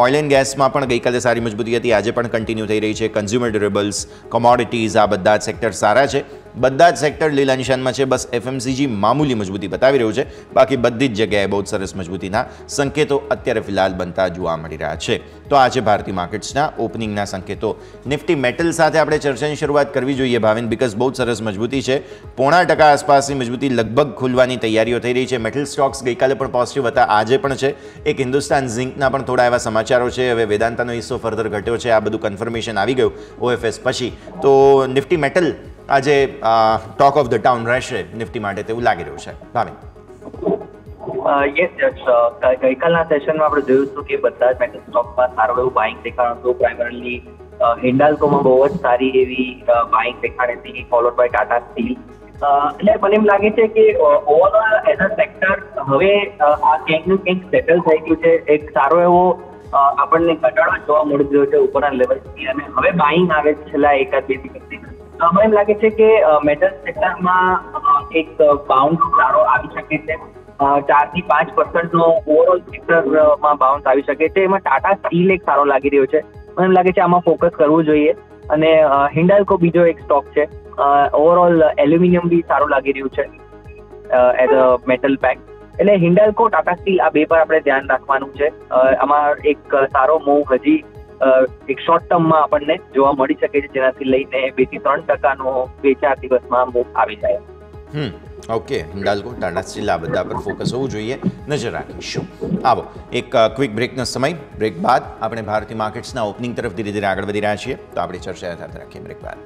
ઓઇલ એન્ડ ગેસમાં પણ ગઈકાલે સારી મજબૂતી હતી, આજે પણ કન્ટિન્યુ થઈ રહી છે. કન્ઝ્યુમર ડ્યુરેબલ્સ, કોમોડિટીઝ, આ બધા જ સેક્ટર સારા છે. બધા જ સેક્ટર લીલા નિશાનમાં છે. બસ એફએમસીજી મામૂલી મજબૂતી બતાવી રહ્યું છે. બાકી બધી જ જગ્યાએ બહુ સરસ મજબૂતીના સંકેતો અત્યારે ફિલહાલ બનતા જોવા મળી રહ્યા છે. તો આજે ભારતીય માર્કેટ્સના ઓપનિંગના સંકેતો. નિફ્ટી મેટલ સાથે આપણે ચર્ચાની શરૂઆત કરવી જોઈએ ભાવિન, બીકોઝ બહુ સરસ મજબૂતી છે. 0.5% આસપાસની મજબૂતી લગભગ ખુલવાની તૈયારીઓ થઈ રહી છે. મેટલ સ્ટોક્સ ગઈકાલે પણ પોઝિટિવ હતા, આજે પણ છે. એક હિન્દુસ્તાન ઝિંકના પણ થોડા એવા સમાચારો છે. હવે વેદાંતાનો હિસ્સો ફર્ધર ઘટ્યો છે, આ બધું કન્ફર્મેશન આવી ગયું ઓએફએસ પછી. તો નિફ્ટી મેટલ આજે ટોક ઓફ ધ ટાઉન રહેશે નિફ્ટી માટે તેવું લાગી રહ્યું છે. ભાવિન. યસ, ગઈકાલના સેશનમાં આપણે જોયું હતું કે બધા જ મેટલ સ્ટોકમાં સારું એવું બાઇંગ દેખાણ હતું. પ્રાઇમરલી હિન્ડાલ્કોમાં બહુ જ સારી એવી બાઇંગ દેખાણ હતી, ફોલોડ બાય ટાટા સ્ટીલ. એટલે મને એમ લાગે છે કે ઓવરઓલ એઝ અ સેક્ટર હવે આ ક્યાંકનું ક્યાંક સેટલ થઈ ગયું છે. એક સારો એવો આપણને ઘટાડો જોવા મળી રહ્યો છે ઉપરના લેવલથી, અને હવે બાઇંગ આવે છે છેલ્લા એકાદ બે દિવસથી. મને એમ લાગે છે કે મેટલ સેક્ટરમાં એક બાઉન્સ સારો આવી શકે છે. 4 થી 5% નો ઓવરઓલ સેક્ટરમાં બાઉન્સ આવી શકે છે. એમાં ટાટા સ્ટીલ એક સારો લાગી રહ્યો છે. મને એમ લાગે છે આમાં ફોકસ કરવું જોઈએ. અને હિન્ડાલ્કો બીજો એક સ્ટોક છે. ઓવરઓલ એલ્યુમિનિયમ બી સારું લાગી રહ્યું છે એઝ અ મેટલ પેક. એટલે હિન્ડાલ્કો, ટાટા સ્ટીલ આ બે પર આપણે ધ્યાન રાખવાનું છે. આમાં એક સારો મૂવ હજી એક શોર્ટ ટર્મમાં આપણને જોવા મળી શકે છે, જેનાથી લઈને 2 થી 3% 2-4 દિવસમાં મૂવ આવી જાય. ઓકે, હિન્ડાલ્કો, ટાટા સ્ટીલ આ બધા પર ફોકસ હોવું જોઈએ. નજર રાખીશું. આવો એક ક્વિક બ્રેકનો સમય. બ્રેક બાદ આપણે ભારતીય માર્કેટ્સના ઓપનિંગ તરફ ધીરે ધીરે આગળ વધી રહ્યા છીએ. તો આપણી ચર્ચા યથાર્થ રાખીએ બ્રેક બાદ.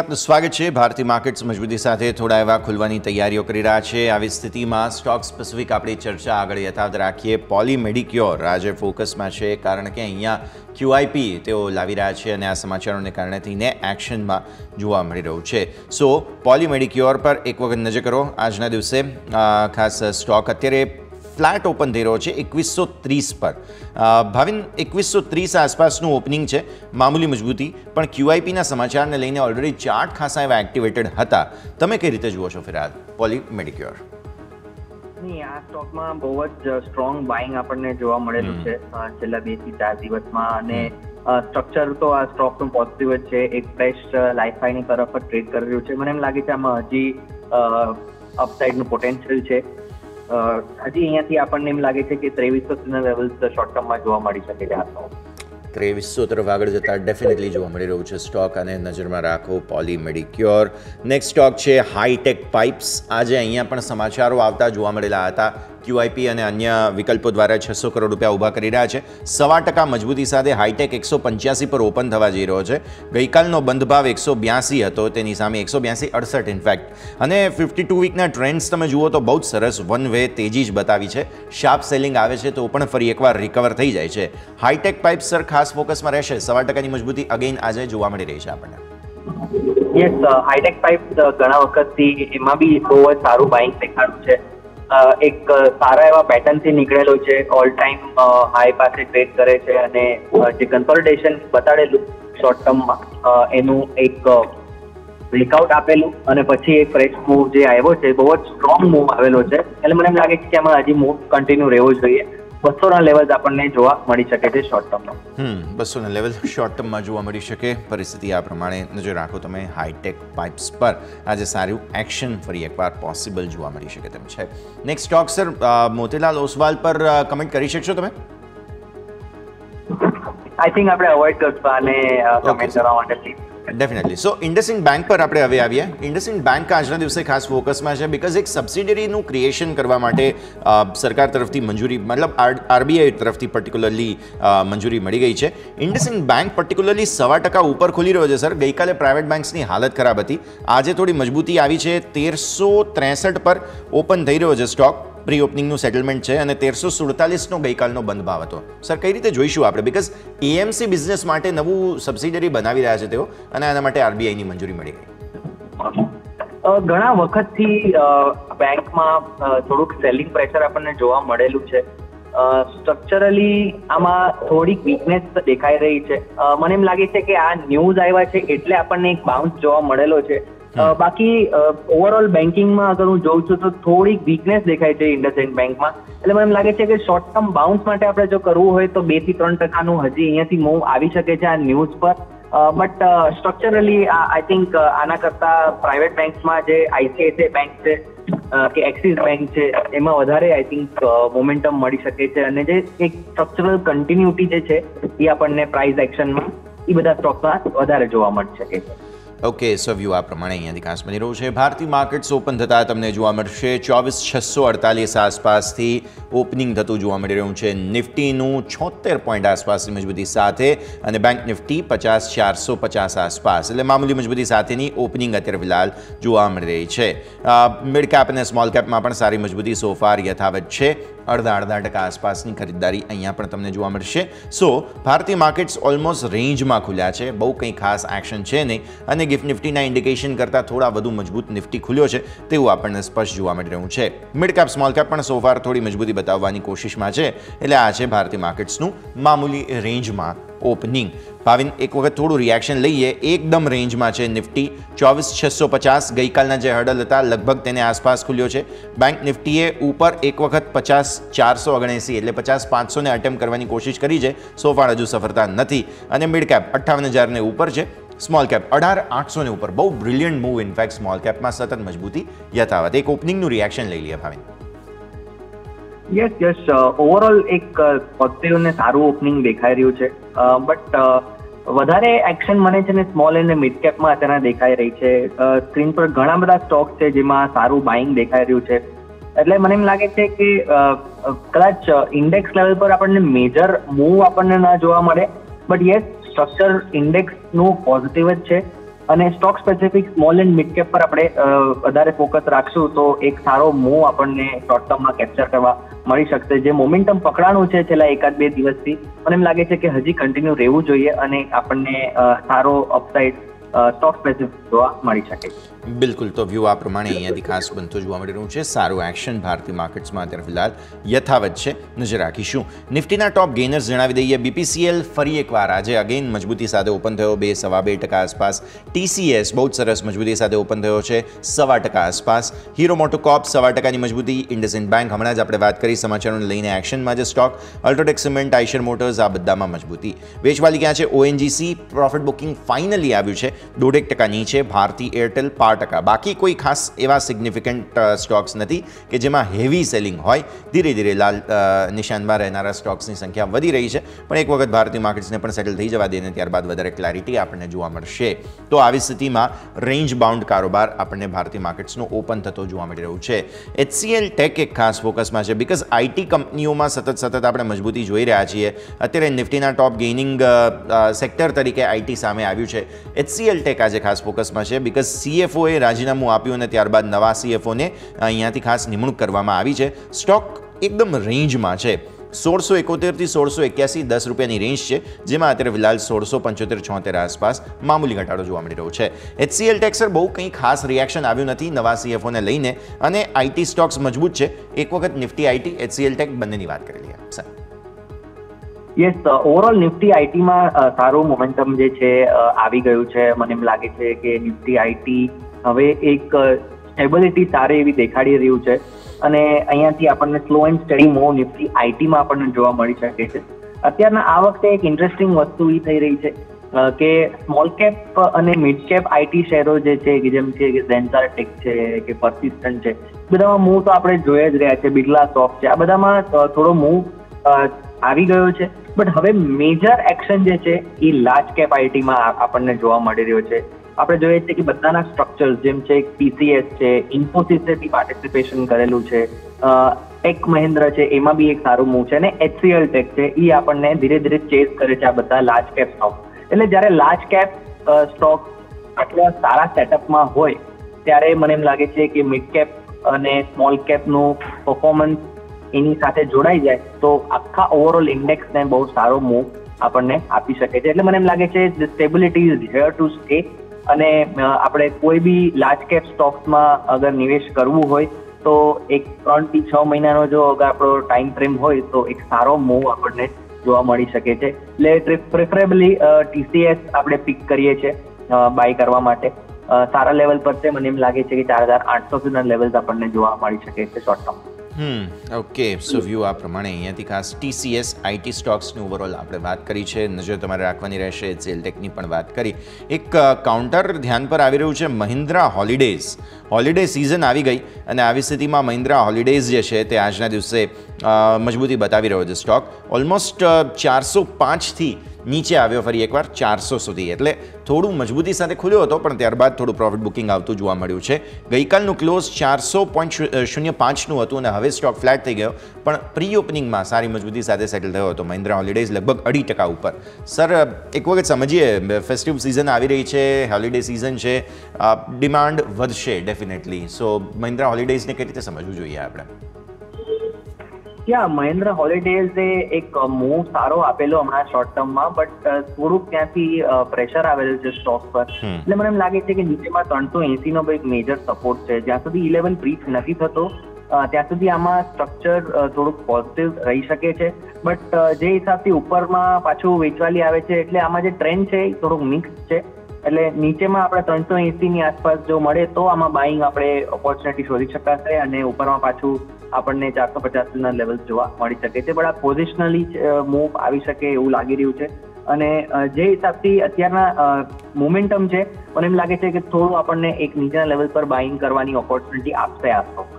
આપનું સ્વાગત છે. ભારતીય માર્કેટ્સ મજબૂતી સાથે થોડા એવા ખુલવાની તૈયારીઓ કરી રહ્યા છે. આવી સ્થિતિમાં સ્ટોક સ્પેસિફિક આપણી ચર્ચા આગળ યથાવત રાખીએ. પોલી મેડિક્યોર આજે ફોકસમાં છે, કારણ કે અહીંયા QIP તેઓ લાવી રહ્યા છે અને આ સમાચારોને કારણે થઈને એક્શનમાં જોવા મળી રહ્યું છે. સો પોલી મેડિક્યોર પર એક વખત નજર કરો. આજના દિવસે ખાસ સ્ટોક અત્યારે ફ્લેટ ઓપન થઈ રહ્યો છે 2130 પર. ભાવિન, 2130 આસપાસનું ઓપનિંગ છે, મામૂલી મજબૂતી, પણ QIPના સમાચારને લઈને ઓલરેડી ચાર્ટ ખાસા એવા એક્ટિવેટેડ હતા. તમે કઈ રીતે જુઓ છો ફિલહાલ પોલી મેડિક્યોર? નહીં, આ સ્ટોકમાં બહુ જ સ્ટ્રોંગ બાઇંગ આપણને જોવા મળેલું છે છેલ્લા 2 થી 4 દિવસમાં. અને સ્ટ્રક્ચર તો આ સ્ટોકનું પોઝિટિવ જ છે. એક ફ્રેશ લાઈફ હાઈની તરફ જ ટ્રેડ કરી રહ્યું છે. મને એમ લાગે છે આમાં હજી અપસાઇડનું પોટેન્શિયલ છે. હજી અહીંયાથી આપણને એમ લાગે છે કે 2300 લેવલ્સ શોર્ટ ટર્મમાં જોવા મળી શકે છે. 2300 તરફ આગળ જતા ડેફિનેટલી જોવા મળી રહ્યું છે સ્ટોક, અને નજરમાં રાખો પોલી મેડિક્યોર. નેક્સ્ટ સ્ટોક છે હાઈટેક પાઇપ્સ. આજે અહીંયા પણ સમાચારો આવતા જોવા મળેલા હતા. QIP અને અન્ય વિકલ્પો દ્વારા 600 કરોડ રૂપિયા ઊભા કરી રહ્યા છે. 1.25% મજબૂતી સાથે હાઈટેક 185 પર ઓપન થવા જઈ રહ્યો છે. ગઈકાલનો બંધ ભાવ 182 હતો, તેની સામે 182.68 ઇનફેક્ટ. અને 52 વીકના ટ્રેન્ડ્સ તમે જુઓ તો બહુ જ સરસ વન વે તેજી જ બતાવી છે. શાર્પ સેલિંગ આવે છે તો પણ ફરી એકવાર રિકવર થઈ જાય છે. હાઈટેક પાઇપ સર ખાસ ફોકસમાં રહેશે. 1.25%ની મજબૂતી અગેન આજે જોવા મળી રહી છે આપણને. યસ, હાઈટેક પાઇપ ઘણા વખતથી એમાં બી બહુ જ સારું બાઇંગ દેખાડ્યું છે. એક સારા એવા પેટર્નથી નીકળેલો છે, ઓલ ટાઈમ હાઈ પાસે ટ્રેડ કરે છે, અને જે કન્સોલિડેશન બતાડેલું શોર્ટ ટર્મમાં એનું એક બ્રેકઆઉટ આપેલું, અને પછી એક ફ્રેશ મૂવ જે આવ્યો છે, બહુ જ સ્ટ્રોંગ મૂવ આવેલો છે. એટલે મને એમ લાગે છે કે આમાં હજી મૂવ કન્ટિન્યુ રહેવો જોઈએ. 200ના લેવલ આપણને જોવા મળી શકે છે શોર્ટ ટર્મમાં. 200ના લેવલ શોર્ટ ટર્મમાં જોવા મળી શકે. પરિસ્થિતિ આ પ્રમાણે નજર રાખો તમે હાઈટેક પાઇપ્સ પર. આજે સારું એક્શન ફરી એકવાર પોસિબલ જોવા મળી શકે તેમ છે. Next stock sir Motilal Oswal પર કમેન્ટ કરી શકશો તમે? આઈ થિંક આપણે અવોઇડ કરશું આને કમેન્ટ કરવા માટે please. Definitely. So IndusInd bank પર આપણે હવે આવીએ. ઇન્ડસઇન્ડ બેંક આજના દિવસે ખાસ ફોકસમાં છે બિકોઝ એક સબસિડરીનું ક્રિએશન કરવા માટે સરકાર તરફથી મંજૂરી, મતલબ RBI તરફથી પર્ટિક્યુલરલી મંજૂરી મળી ગઈ છે. ઇન્ડસઇન્ડ બેંક પર્ટિક્યુલરલી 1.25% ઉપર ખુલી રહ્યો છે સર. ગઈકાલે પ્રાઇવેટ બેંક્સની હાલત ખરાબ હતી. આજે થોડી મજબૂતી આવી છે. 1363 પર ઓપન થઈ રહ્યો છે સ્ટોક. પ્રી ઓપનિંગનું સેટલમેન્ટ છે, અને 1347નો ગઈકાલનો બંધ ભાવ હતો. સર કઈ રીતે જોઈશું આપણે, બિકોઝ AMC બિઝનેસ માટે નવું સબસિડરી બનાવી રહ્યા છે તેઓ, અને આના માટે RBIની મંજૂરી મળી ગઈ. ઘણા વખતથી બેંકમાં થોડુંક સેલિંગ પ્રેશર આપણને જોવા મળેલું છે. સ્ટ્રક્ચરલી આમાં થોડીક વીકનેસ દેખાઈ રહી છે. મને એમ લાગે છે કે આ ન્યૂઝ આવ્યા છે એટલે આપણને એક બાઉન્સ જોવા મળેલો છે. બાકી ઓવરઓલ બેન્કિંગમાં અગર હું જોઉં છું તો થોડીક વીકનેસ દેખાય છે ઇન્ડસઇન્ડ બેંકમાં. એટલે મને એમ લાગે છે કે શોર્ટ ટર્મ બાઉન્સ માટે આપણે જો કરવું હોય તો 2 થી 3% હજી અહીંયાથી મૂવ આવી શકે છે આ ન્યૂઝ પર. બટ સ્ટ્રક્ચરલી આઈ થિંક આના કરતા પ્રાઇવેટ બેંક્સમાં જે ICICI બેંક છે કે એક્સિસ બેંક છે એમાં વધારે આઈ થિંક મોમેન્ટમ મળી શકે છે, અને જે એક સ્ટ્રક્ચરલ કન્ટિન્યુટી જે છે એ આપણને પ્રાઇસ એક્શનમાં એ બધા સ્ટોકમાં વધારે જોવા મળી શકે છે. ઓકે, સો વ્યૂ આ પ્રમાણે અહીંયાથી ખાસ બની રહ્યું છે. ભારતીય માર્કેટ્સ ઓપન થતાં તમને જોવા મળશે 24648 આસપાસથી ઓપનિંગ થતું જોવા મળી રહ્યું છે. નિફ્ટીનું 76 પોઈન્ટ આસપાસની મજબૂતી સાથે, અને બેંક નિફ્ટી 50450 આસપાસ, એટલે મામૂલી મજબૂતી સાથેની ઓપનિંગ અત્યારે ફિલહાલ જોવા મળી રહી છે. મિડ કેપ અને સ્મોલ કેપમાં પણ સારી મજબૂતી સોફાર યથાવત છે. 0.5% આસપાસની ખરીદદારી અહીંયા પણ તમને જોવા મળશે. સો ભારતીય માર્કેટ્સ ઓલમોસ્ટ રેન્જમાં ખુલ્યા છે. બહુ કંઈ ખાસ એક્શન છે નહીં, અને ગિફ્ટ નિફ્ટીના ઇન્ડિકેશન કરતાં થોડા વધુ મજબૂત નિફ્ટી ખુલ્યો છે તેવું આપણને સ્પષ્ટ જોવા મળી રહ્યું છે. મિડ કેપ સ્મોલ કેપ પણ સોફાર થોડી મજબૂતી બતાવવાની કોશિશમાં છે. એટલે આ છે ભારતીય માર્કેટ્સનું મામૂલી રેન્જમાં ઓપનિંગ. ભાવિન એક વખત થોડું રિએક્શન લઈએ. એકદમ રેન્જમાં છે નિફ્ટી. 24650 ગઈકાલના જે હર્ડલ હતા લગભગ તેને આસપાસ ખુલ્યો છે. બેંક નિફ્ટીએ ઉપર એક વખત 50479 એટલે 50500ને અટેમ્પ્ટ કરવાની કોશિશ કરી છે. સોફાર હજુ સફળતા નથી. અને મિડ કેપ 58000ને ઉપર છે. સ્મોલ કેપ 18800 ને ઉપર. બહુ બ્રિલિયન્ટ મૂવ ઇનફેક્ટ સ્મોલ કેપમાં સતત મજબૂતી યથાવત. એક ઓપનિંગનું રિએક્શન લઈ લઈએ ભાવિન. યસ, ઓવરઓલ એક પોઝિટિવ ને સારું ઓપનિંગ દેખાઈ રહ્યું છે. બટ વધારે એક્શન મને છે ને સ્મોલ અને મિડ કેપમાં અત્યારે દેખાઈ રહી છે. સ્ક્રીન પર ઘણા બધા સ્ટોક છે જેમાં સારું બાઇંગ દેખાઈ રહ્યું છે. એટલે મને એમ લાગે છે કે કદાચ ઇન્ડેક્સ લેવલ પર આપણને મેજર મૂવ આપણને ના જોવા મળે, બટ યસ સ્ટ્રક્ચર ઇન્ડેક્સનું પોઝિટિવ જ છે. અને stock specific small and mid cap પર આપણે વધારે ફોકસ રાખશું તો એક સારો મૂવ આપણને શોર્ટ ટર્મમાં કેપ્ચર કરવા મળી શકશે. જે મોમેન્ટમ પકડાણું છે છેલ્લા 1-2 દિવસથી, મને એમ લાગે છે કે હજી કન્ટિન્યુ રહેવું જોઈએ, અને આપણને સારો અપસાઇડ સ્ટોક સ્પેસિફિક જોવા મળી શકે. બિલકુલ. તો વ્યૂ આ પ્રમાણે અહીંયાથી ખાસ બનતો જોવા મળી રહ્યું છે. સારું એક્શન ભારતીય માર્કેટ્સમાં અત્યારે ફિલહાલ યથાવત છે. નજર રાખીશું. નિફ્ટીના ટોપ ગેનર્સ જણાવી દઈએ. BPCL ફરી એકવાર આજે અગેન મજબૂતી સાથે ઓપન થયો 2-2.5% આસપાસ. TCS બહુ જ સરસ મજબૂતી સાથે ઓપન થયો છે 1.25% આસપાસ. હીરો મોટોકોર્પ 1.25%ની મજબૂતી. ઇન્ડસઇન્ડ બેંક હમણાં જ આપણે વાત કરી સમાચારોને લઈને એક્શનમાં જે stock. UltraTech cement, Eicher motors આ બધામાં મજબૂતી. વેચવાલી ક્યાં છે? ONGC પ્રોફિટ બુકિંગ ફાઇનલી આવ્યું છે. 2% નીચે ભારતી એરટેલ 5%. બાકી કોઈ ખાસ એવા સિગ્નિફિકન્ટ સ્ટોક્સ નથી કે જેમાં હેવી સેલિંગ હોય. ધીરે ધીરે લાલ નિશાનમાં રહેનારા સ્ટોક્સની સંખ્યા વધી રહી છે, પણ એક વખત ભારતીય માર્કેટ્સને પણ સેટલ થઈ જવા દે ને ત્યારબાદ વધારે ક્લેરિટી આપણને જોવા મળશે. તો આવી સ્થિતિમાં રેન્જ બાઉન્ડ કારોબાર આપણને ભારતીય માર્કેટ્સનો ઓપન થતો જોવા મળી રહ્યું છે. HCL ટેક એક ખાસ ફોકસમાં છે, બીકોઝ આઈટી કંપનીઓમાં સતત આપણે મજબૂતી જોઈ રહ્યા છીએ. અત્યારે નિફ્ટીના ટોપ ગેઇનિંગ સેક્ટર તરીકે આઈટી સામે આવ્યું છે. HCL ટેક આજે ખાસ ફોકસમાં છે, બીકોઝ CFOએ રાજીનામું આપ્યું અને ત્યારબાદ નવા CFOને અહીંયાથી ખાસ નિમણૂક કરવામાં આવી છે. સ્ટોક એકદમ રેન્જમાં છે. 1671 થી 1681 ₹10 રેન્જ છે, જેમાં અત્યારે ફિલહાલ 1675-76 આસપાસ મામૂલી ઘટાડો જોવા મળી રહ્યો છે. HCL ટેક સર બહુ કંઈ ખાસ રિએક્શન આવ્યું નથી નવા CFOને લઈને, અને આઈટી સ્ટોક્સ મજબૂત છે. એક વખત નિફ્ટી આઈટી HCL ટેક બંનેની વાત કરી લઈએ સર. યસ, ઓવરઓલ નિફ્ટી આઈટીમાં સારું મોમેન્ટમ જે છે આવી ગયું છે. મને એમ લાગે છે કે નિફ્ટી આઈટી હવે એક સ્ટેબિલિટી સારી એવી દેખાડી રહ્યું છે, અને અહીંયાથી આપણને slow and steady move Nifty આઈટીમાં આપણને જોવા મળી શકે છે. અત્યારના આ વખતે એક ઇન્ટરેસ્ટિંગ વસ્તુ એ થઈ રહી છે કે સ્મોલ કેપ અને મિડ કેપ આઈટી શેરો જે છે, જેમ કે ઝેન્ટાર ટેક છે કે પર્સિસ્ટન્ટ છે, બધામાં મૂવ તો આપણે જોઈ જ રહ્યા છે. બિરલા સોફ્ટ છે, આ બધામાં થોડો મૂવ આવી ગયો છે. બટ હવે મેજર એક્શન જે છે એ લાર્જ કેપ આઈટીમાં આપણને જોવા મળી રહ્યો છે. આપણે જોઈએ છીએ કે બધાના સ્ટ્રક્ચર્સ જેમ છે TCS છે, ઇન્ફોસિસે પાર્ટિસિપેશન કરેલું છે, ટેક મહિન્દ્રા છે, એમાં બી એક સારું મૂવ છે, અને HCL ટેક છે એ આપણને ધીરે ધીરે ચેસ કરે છે આ બધા લાર્જ કેપ સ્ટોક. એટલે જ્યારે લાર્જ કેપ સ્ટોક આટલા સારા સેટઅપમાં હોય ત્યારે મને એમ લાગે છે કે મિડ કેપ અને સ્મોલ કેપનું પરફોર્મન્સ એની સાથે જોડાઈ જાય તો આખા ઓવરઓલ ઇન્ડેક્સને બહુ સારો મૂવ આપણને આપી શકે છે. એટલે મને એમ લાગે છે stability is here to stay, અને આપણે કોઈ બી લાર્જ કેપ સ્ટોક્સમાં અગર નિવેશ કરવું હોય તો એક 3 થી 6 મહિનાનો જો અગર આપણો ટાઈમ ફ્રેમ હોય તો એક સારો મૂવ આપણને જોવા મળી શકે છે. એટલે પ્રેફરેબલી TCS આપણે પિક કરીએ છીએ બાય કરવા માટે. સારા લેવલ પર છે, મને એમ લાગે છે કે 4800 સુધીના લેવલ્સ આપણને જોવા મળી શકે છે શોર્ટ ટર્મ. ઓકે, સો વ્યૂ આ પ્રમાણે અહીંયાથી ખાસ TCS આઈટી સ્ટોક્સની ઓવરઓલ આપણે વાત કરી છે. નજર તમારે રાખવાની રહેશે. HCL ટેકની પણ વાત કરી. એક કાઉન્ટર ધ્યાન પર આવી રહ્યું છે, મહિન્દ્રા હોલિડેઝ. હોલિડે સિઝન આવી ગઈ અને આવી સ્થિતિમાં મહિન્દ્રા હોલિડેઝ જે છે તે આજના દિવસે મજબૂતી બતાવી રહ્યો છે. સ્ટોક ઓલમોસ્ટ 405થી નીચે આવ્યો ફરી એકવાર 400 સુધી, એટલે થોડું મજબૂતી સાથે ખુલ્યો હતો, પણ ત્યારબાદ થોડું પ્રોફિટ બુકિંગ આવતું જોવા મળ્યું છે. ગઈકાલનું ક્લોઝ 400.05નું હતું અને હવે સ્ટોક ફ્લેટ થઈ ગયો, પણ પ્રી ઓપનિંગમાં સારી મજબૂતી સાથે સેટલ થયો હતો. મહિન્દ્રા હોલિડેઝ લગભગ 2% ઉપર. સર, એક વખત સમજીએ, ફેસ્ટિવ સિઝન આવી રહી છે, હોલિડે સિઝન છે, ડિમાન્ડ વધશે ડેફિનેટલી. સો મહિન્દ્રા હોલિડેઝને કઈ રીતે સમજવું જોઈએ આપણે? મહિન્દ્રા હોલિડેઝે એક મૂવ સારો આપેલો હમણાં શોર્ટ ટર્મમાં, બટ થોડુંક ત્યાંથી પ્રેશર આવેલું છે સ્ટોક પર. એટલે મને એમ લાગે છે કે નીચેમાં 380 નો એક મેજર સપોર્ટ છે. જ્યાં સુધી 11 બ્રીચ નથી થતો ત્યાં સુધી આમાં સ્ટ્રક્ચર થોડુંક પોઝિટિવ રહી શકે છે. બટ જે હિસાબથી ઉપરમાં પાછું વેચવાલી આવે છે, એટલે આમાં જે ટ્રેન્ડ છે એ થોડુંક મિક્સ છે. એટલે નીચેમાં આપણે 380ની આસપાસ જો મળે તો આમાં બાઇંગ આપણે ઓપોર્ચ્યુનિટી શોધી શકાશે, અને ઉપરમાં પાછું આપણને 450ના લેવલ જોવા મળી શકે છે. પણ આ પોઝિશનલી મૂવ આવી શકે એવું લાગી રહ્યું છે, અને જે હિસાબથી અત્યારના મોમેન્ટમ છે, મને એમ લાગે છે કે થોડું આપણને એક નીચેના લેવલ પર બાઇંગ કરવાની ઓપોર્ચ્યુનિટી આપશે આ સ્ટોક.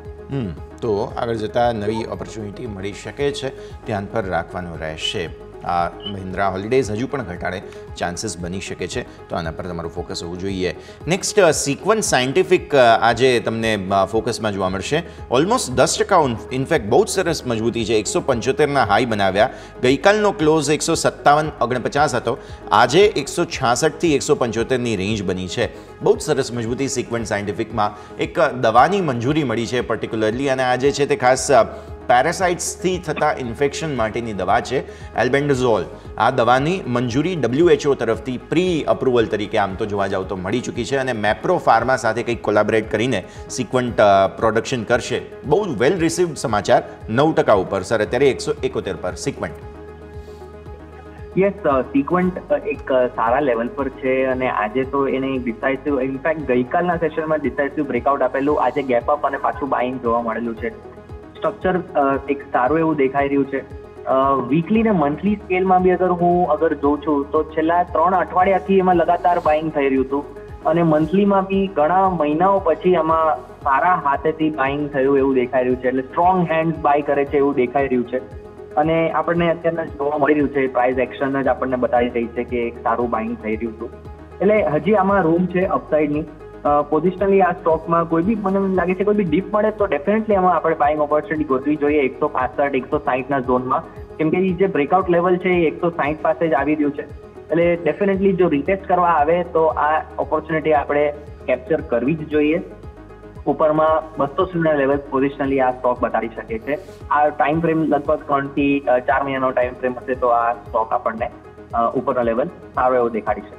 તો આગળ જતાં નવી ઓપોર્ચ્યુનિટી મળી શકે છે, ધ્યાન પર રાખવાનું રહેશે. આ મહિન્દ્રા હોલિડેઝ હજુ પણ ઘટાડે ચાન્સીસ બની શકે છે, તો આના પર તમારું ફોકસ હોવું જોઈએ. નેક્સ્ટ, સિક્વન્સ સાયન્ટિફિક આજે તમને ફોકસમાં જોવા મળશે. ઓલમોસ્ટ 10%, ઇનફેક્ટ બહુ જ સરસ મજબૂતી છે. 175ના હાઈ બનાવ્યા. ગઈકાલનો ક્લોઝ 157.49 હતો. આજે 166થી 175ની રેન્જ બની છે. બહુ જ સરસ મજબૂતી સિક્વન્સ સાયન્ટિફિકમાં. એક દવાની મંજૂરી મળી છે પર્ટિક્યુલરલી, અને આજે છે તે ખાસ પેરાસાઇટ્સથી થતા ઇન્ફેક્શન માટેની દવા છે, એલ્બેન્ડાઝોલ. આ દવાની મંજૂરી WHO તરફથી પ્રી અપ્રુવલ તરીકે આમ તો જોવા જાવ તો મળી ચૂકી છે, અને મેપ્રો ફાર્મા સાથે કંઈક કોલાબરેટ કરીને સિક્વન્ટ પ્રોડક્શન કરશે. બહુ વેલ રિસીવ્ડ સમાચાર. 9% ઉપર સર, અત્યારે 171 પર સિક્વન્ટ. યસ, સિક્વન્ટ એક સારા લેવલ પર છે, અને આજે તો એને ડિસાઇસિવ, ઇનફેક્ટ ગઈકાલના સેશનમાં ડિસાઇસિવ બ્રેકઆઉટ આપેલું, આજે ગેપ અપ અને પાછું બાઇંગ જોવા મળેલું છે. સ્ટ્રક્ચર એક સારું એવું દેખાઈ રહ્યું છે. વીકલી ને મંથલી સ્કેલમાં બી અગર જોઉં છું તો છેલ્લા 3 અઠવાડિયાથી એમાં લગાતાર બાઇંગ થઈ રહ્યું હતું અને મંથલીમાં બી ઘણા મહિનાઓ પછી આમાં સારા હાથેથી બાઇંગ થયું એવું દેખાઈ રહ્યું છે, એટલે સ્ટ્રોંગ હેન્ડ બાય કરે છે એવું દેખાઈ રહ્યું છે. અને આપણને અત્યારે જોવા મળી રહ્યું છે પ્રાઇસ એક્શન જ આપણને બતાવી રહી છે કે એક સારું બાઇંગ થઈ રહ્યું હતું, એટલે હજી આમાં રૂમ છે અપસાઇડની. પોઝિશનલી આ સ્ટોકમાં કોઈ બી મને લાગે છે કોઈ બી ડીપ મળે તો ડેફિનેટલી એમાં આપણે બાઇંગ ઓપોર્ચ્યુનિટી ગોતવી જોઈએ 165 160 ના ઝોનમાં, કેમ કે જે બ્રેકઆઉટ લેવલ છે એ 160 પાસે જ આવી રહ્યું છે, એટલે ડેફિનેટલી જો રિટેસ્ટ કરવા આવે તો આ ઓપોર્ચ્યુનિટી આપણે કેપ્ચર કરવી જ જોઈએ. ઉપરમાં 200 ના લેવલ પોઝિશનલી આ સ્ટોક બતાવી શકે છે. આ ટાઈમ ફ્રેમ લગભગ 3 થી 4 મહિનાનો ટાઈમ ફ્રેમ હશે તો આ સ્ટોક આપણને ઉપરના લેવલ સારો એવો દેખાડી શકે.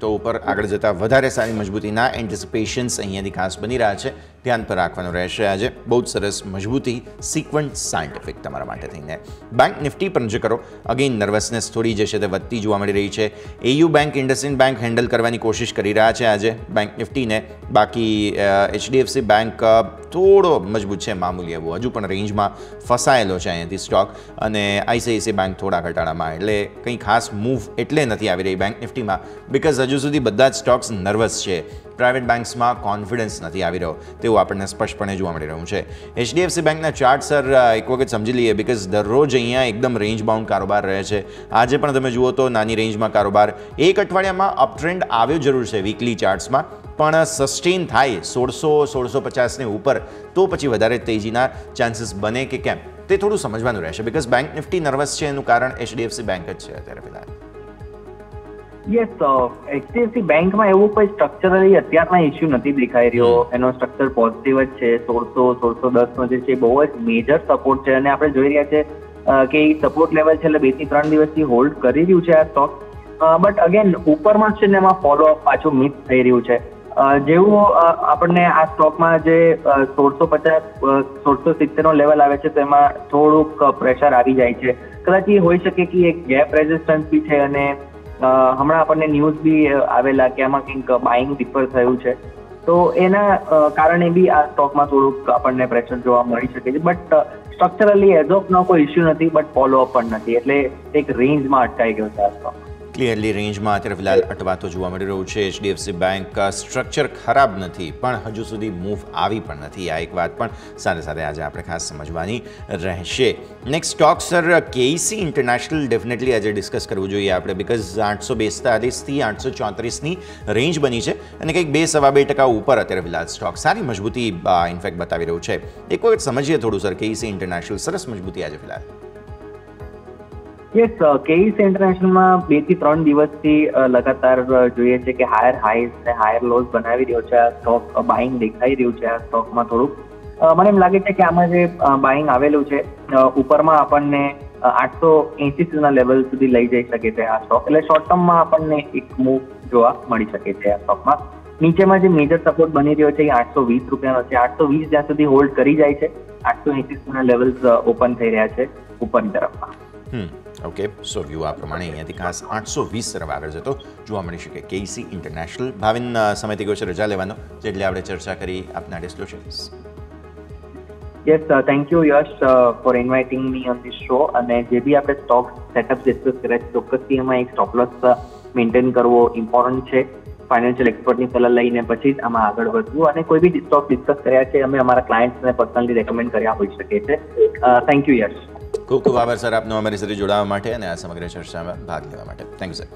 તો ઉપર આગળ જતાં વધારે સારી મજબૂતીના એન્ટિસિપેશન્સ અહીંયાથી ખાસ બની રહ્યા છે, ધ્યાન પર રાખવાનું રહેશે. આજે બહુ જ સરસ મજબૂતી સિક્વન્સ સાયન્ટિફિક તમારા માટે થઈને. બેંક નિફ્ટી પર નજર કરો, અગેન નર્વસનેસ થોડી જે છે તે વધતી જોવા મળી રહી છે. AU bank, IndusInd bank handle કરવાની કોશિશ કરી રહ્યા છે આજે બેંક નિફ્ટીને. બાકી HDFC બેંક થોડો મજબૂત છે, મામૂલી એવો, હજુ પણ રેન્જમાં ફસાયેલો છે અહીંયાથી સ્ટોક. અને ICICI બેંક થોડા ઘટાડામાં, એટલે કંઈ ખાસ મૂવ એટલે નથી આવી રહી બેંક નિફ્ટીમાં, બિકોઝ હજુ સુધી બધા જ સ્ટોક્સ નર્વસ છે. પ્રાઇવેટ બેંક્સમાં કોન્ફિડન્સ નથી આવી રહ્યો તેવું આપણને સ્પષ્ટપણે જોવા મળી રહ્યું છે. HDFC બેંકના ચાર્ટ સર એક વખત સમજી લઈએ, બિકોઝ દરરોજ અહીંયા એકદમ રેન્જ બાઉન્ડ કારોબાર રહે છે. આજે પણ તમે જુઓ તો નાની રેન્જમાં કારોબાર, એક અઠવાડિયામાં અપટ્રેન્ડ આવ્યો જરૂર છે વીકલી ચાર્ટ્સમાં, પણ સસ્ટેન થાય 1600-1650 ઉપર તો પછી વધારે તેજીના ચાન્સીસ બને કે કેમ તે થોડું સમજવાનું રહેશે, બિકોઝ બેંક નિફ્ટી નર્વસ છે એનું કારણ HDFC બેંક જ છે અત્યારે ફિલહાલ. યસ, HDFC બેંકમાં એવું કોઈ સ્ટ્રક્ચરલી અત્યારના ઇસ્યુ નથી દેખાઈ રહ્યો, એનો સ્ટ્રક્ચર પોઝિટિવ જ છે. 1600-1610 નો જે છે બહુ જ મેજર સપોર્ટ છે અને આપણે જોઈ રહ્યા છે કે એ સપોર્ટ લેવલ છે એટલે 2 થી 3 દિવસથી હોલ્ડ કરી રહ્યું છે આ સ્ટોક. બટ અગેન ઉપરમાં છે ને એમાં ફોલોઅપ પાછું મિસ થઈ રહ્યું છે. જેવું આપણને આ સ્ટોકમાં જે 1650-1670 નો લેવલ આવે છે તો એમાં થોડુંક પ્રેશર આવી જાય છે. કદાચ એ હોઈ શકે કે એક ગેપ રેઝિસ્ટન્સ બી છે અને હમણાં આપણને ન્યૂઝ બી આવેલા કે આમાં કંઈક બાઇંગ ડિફર થયું છે, તો એના કારણે બી આ સ્ટોકમાં થોડુંક આપણને પ્રેશર જોવા મળી શકે છે. બટ સ્ટ્રક્ચરલી એઝ ઓફ નો કોઈ ઇસ્યુ નથી, બટ ફોલોઅપ પણ નથી, એટલે એક રેન્જમાં અટકાઈ ગયો છે આ સ્ટોક. ક્લિયરલી રેન્જમાં અત્યારે ફિલહાલ અટવાતો જોવા મળી રહ્યું છે. HDFC બેંક સ્ટ્રક્ચર ખરાબ નથી પણ હજુ સુધી મૂવ આવી પણ નથી, આ એક વાત પણ સાથે સાથે આજે આપણે ખાસ સમજવાની રહેશે. Next stock sir KEC international definitely આજે ડિસ્કસ કરવું જોઈએ આપણે, બિકોઝ 842થી 834ની રેન્જ બની છે અને કંઈક 2-2.5% ઉપર અત્યારે ફિલહાલ સ્ટોક સારી મજબૂતી ઇનફેક્ટ બતાવી રહ્યું છે. એક વખત સમજીએ થોડું સર KEC ઇન્ટરનેશનલ, સરસ મજબૂતી આજે ફિલહાલ. યસ, KEC ઇન્ટરનેશનલમાં 2 થી 3 દિવસથી લગાતાર જોઈએ છે કે હાયર હાઈઝ અને હાયર લોઝ બનાવી રહ્યો છે આ સ્ટોક. બાઇંગ દેખાઈ રહ્યું છે આ સ્ટોકમાં થોડુંક. મને એમ લાગે છે કે આમાં જે બાઇંગ આવેલું છે ઉપરમાં આપણને 880 ના લેવલ સુધી લઈ જઈ શકે છે આ સ્ટોક, એટલે શોર્ટ ટર્મમાં આપણને એક મૂવ જોવા મળી શકે છે આ સ્ટોકમાં. નીચેમાં જે મેજર સપોર્ટ બની રહ્યો છે એ 820 રૂપિયાનો છે. 820 જ્યાં સુધી હોલ્ડ કરી જાય છે 880 ના લેવલ્સ ઓપન થઈ રહ્યા છે ઉપરની તરફમાં. ઓકે, સો વ્યૂ આ પ્રમાણે અહીંયાથી ખાસ 820 તરફ આગળ જતો જોવા મળી શકે KEC ઇન્ટરનેશનલ. ભાવિન, સમય થઈ ગયો છે રજા લેવાનો, જેટલી આપણે ચર્ચા કરી આપના disclosures. Yes, thank you Yash for inviting me on this show. અને જે બી આપણે સ્ટોક સેટઅપ ડિસ્કસ કર્યા છે ચોક્કસથી એમાં એક સ્ટોપ લોસ મેન્ટેન કરવો ઇમ્પોર્ટન્ટ છે. ફાઇનાન્શિયલ એક્સપર્ટની સલાહ લઈને પછી જ આમાં આગળ વધવું, અને કોઈ બી સ્ટોક ડિસ્કસ કર્યા છે અમે અમારા ક્લાયન્ટ્સને પર્સનલી રેકમેન્ડ કર્યા હોઈ શકે છે. થેન્ક યુ યશ. ખૂબ ખૂબ આભાર સર આપનો અમારી સાથે જોડાવા માટે અને આ સમગ્ર ચર્ચામાં ભાગ લેવા માટે. Thank you sir.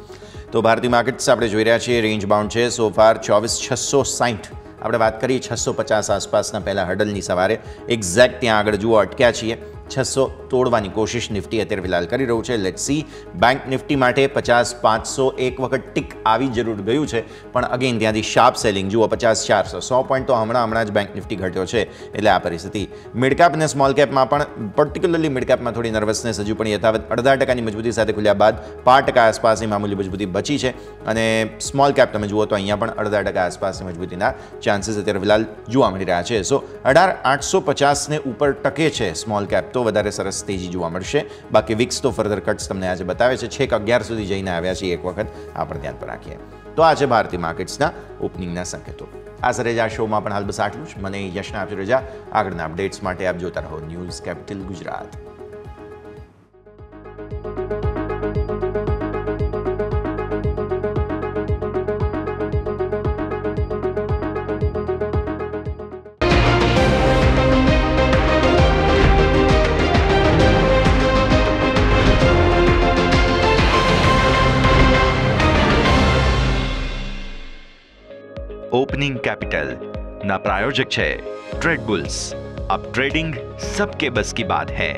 તો ભારતીય માર્કેટ્સ આપણે જોઈ રહ્યા છીએ રેન્જ બાઉન્ડ છે. સો ફાર 24,660 આપણે વાત કરી 650 આસપાસના પહેલા હડલની સવારે એક્ઝેક્ટ ત્યાં આગળ જુઓ અટક્યા છીએ. 600 તોડવાની કોશિશ નિફ્ટી અત્યારે ફિલહાલ કરી રહ્યું છે. લેટ્સ સી બેંક નિફ્ટી માટે 50-500 એક વખત ટિક આવી જરૂર ગયું છે, પણ અગેન ત્યાંથી શાર્પ સેલિંગ જુઓ 50-400 100 પોઈન્ટ તો હમણાં જ બેંક નિફ્ટી ઘટ્યો છે, એટલે આ પરિસ્થિતિ. મિડકેપ અને સ્મોલ કેપમાં પણ પર્ટિક્યુલરલી મિડકેપમાં થોડી નર્વસનેસ હજુ પણ યથાવત 0.5% મજબૂતી સાથે ખુલ્યા બાદ 5% આસપાસની મામૂલી મજબૂતી બચી છે. અને સ્મોલ કેપ તમે જુઓ તો અહીંયા પણ 0.5% આસપાસની મજબૂતીના ચાન્સીસ અત્યારે ફિલહાલ જોવા મળી રહ્યા છે. સો 18,850ને ઉપર ટકે છે સ્મોલ કેપ તો વધારે સરસ તેજી જોવા મળશે. બાકી વિક્સ તો ફર્ધર કટ્સ તમને આજે બતાવે છે, છેક 11 સુધી જઈને આવ્યા છે એક વખત, આ પણ ધ્યાન પર રાખીએ. તો આ છે ભારતીય માર્કેટ્સના ઓપનિંગના સંકેતો. આ સર આ શોમાં પણ હાલ બસ આટલું જ. મને યશના આપજો રજા. આગળના અપડેટ્સ માટે આપ જોતા રહો news capital Gujarat. Opening capital ना प्रायोजक है ट्रेड बुल्स। अब ट्रेडिंग सबके बस की बात है।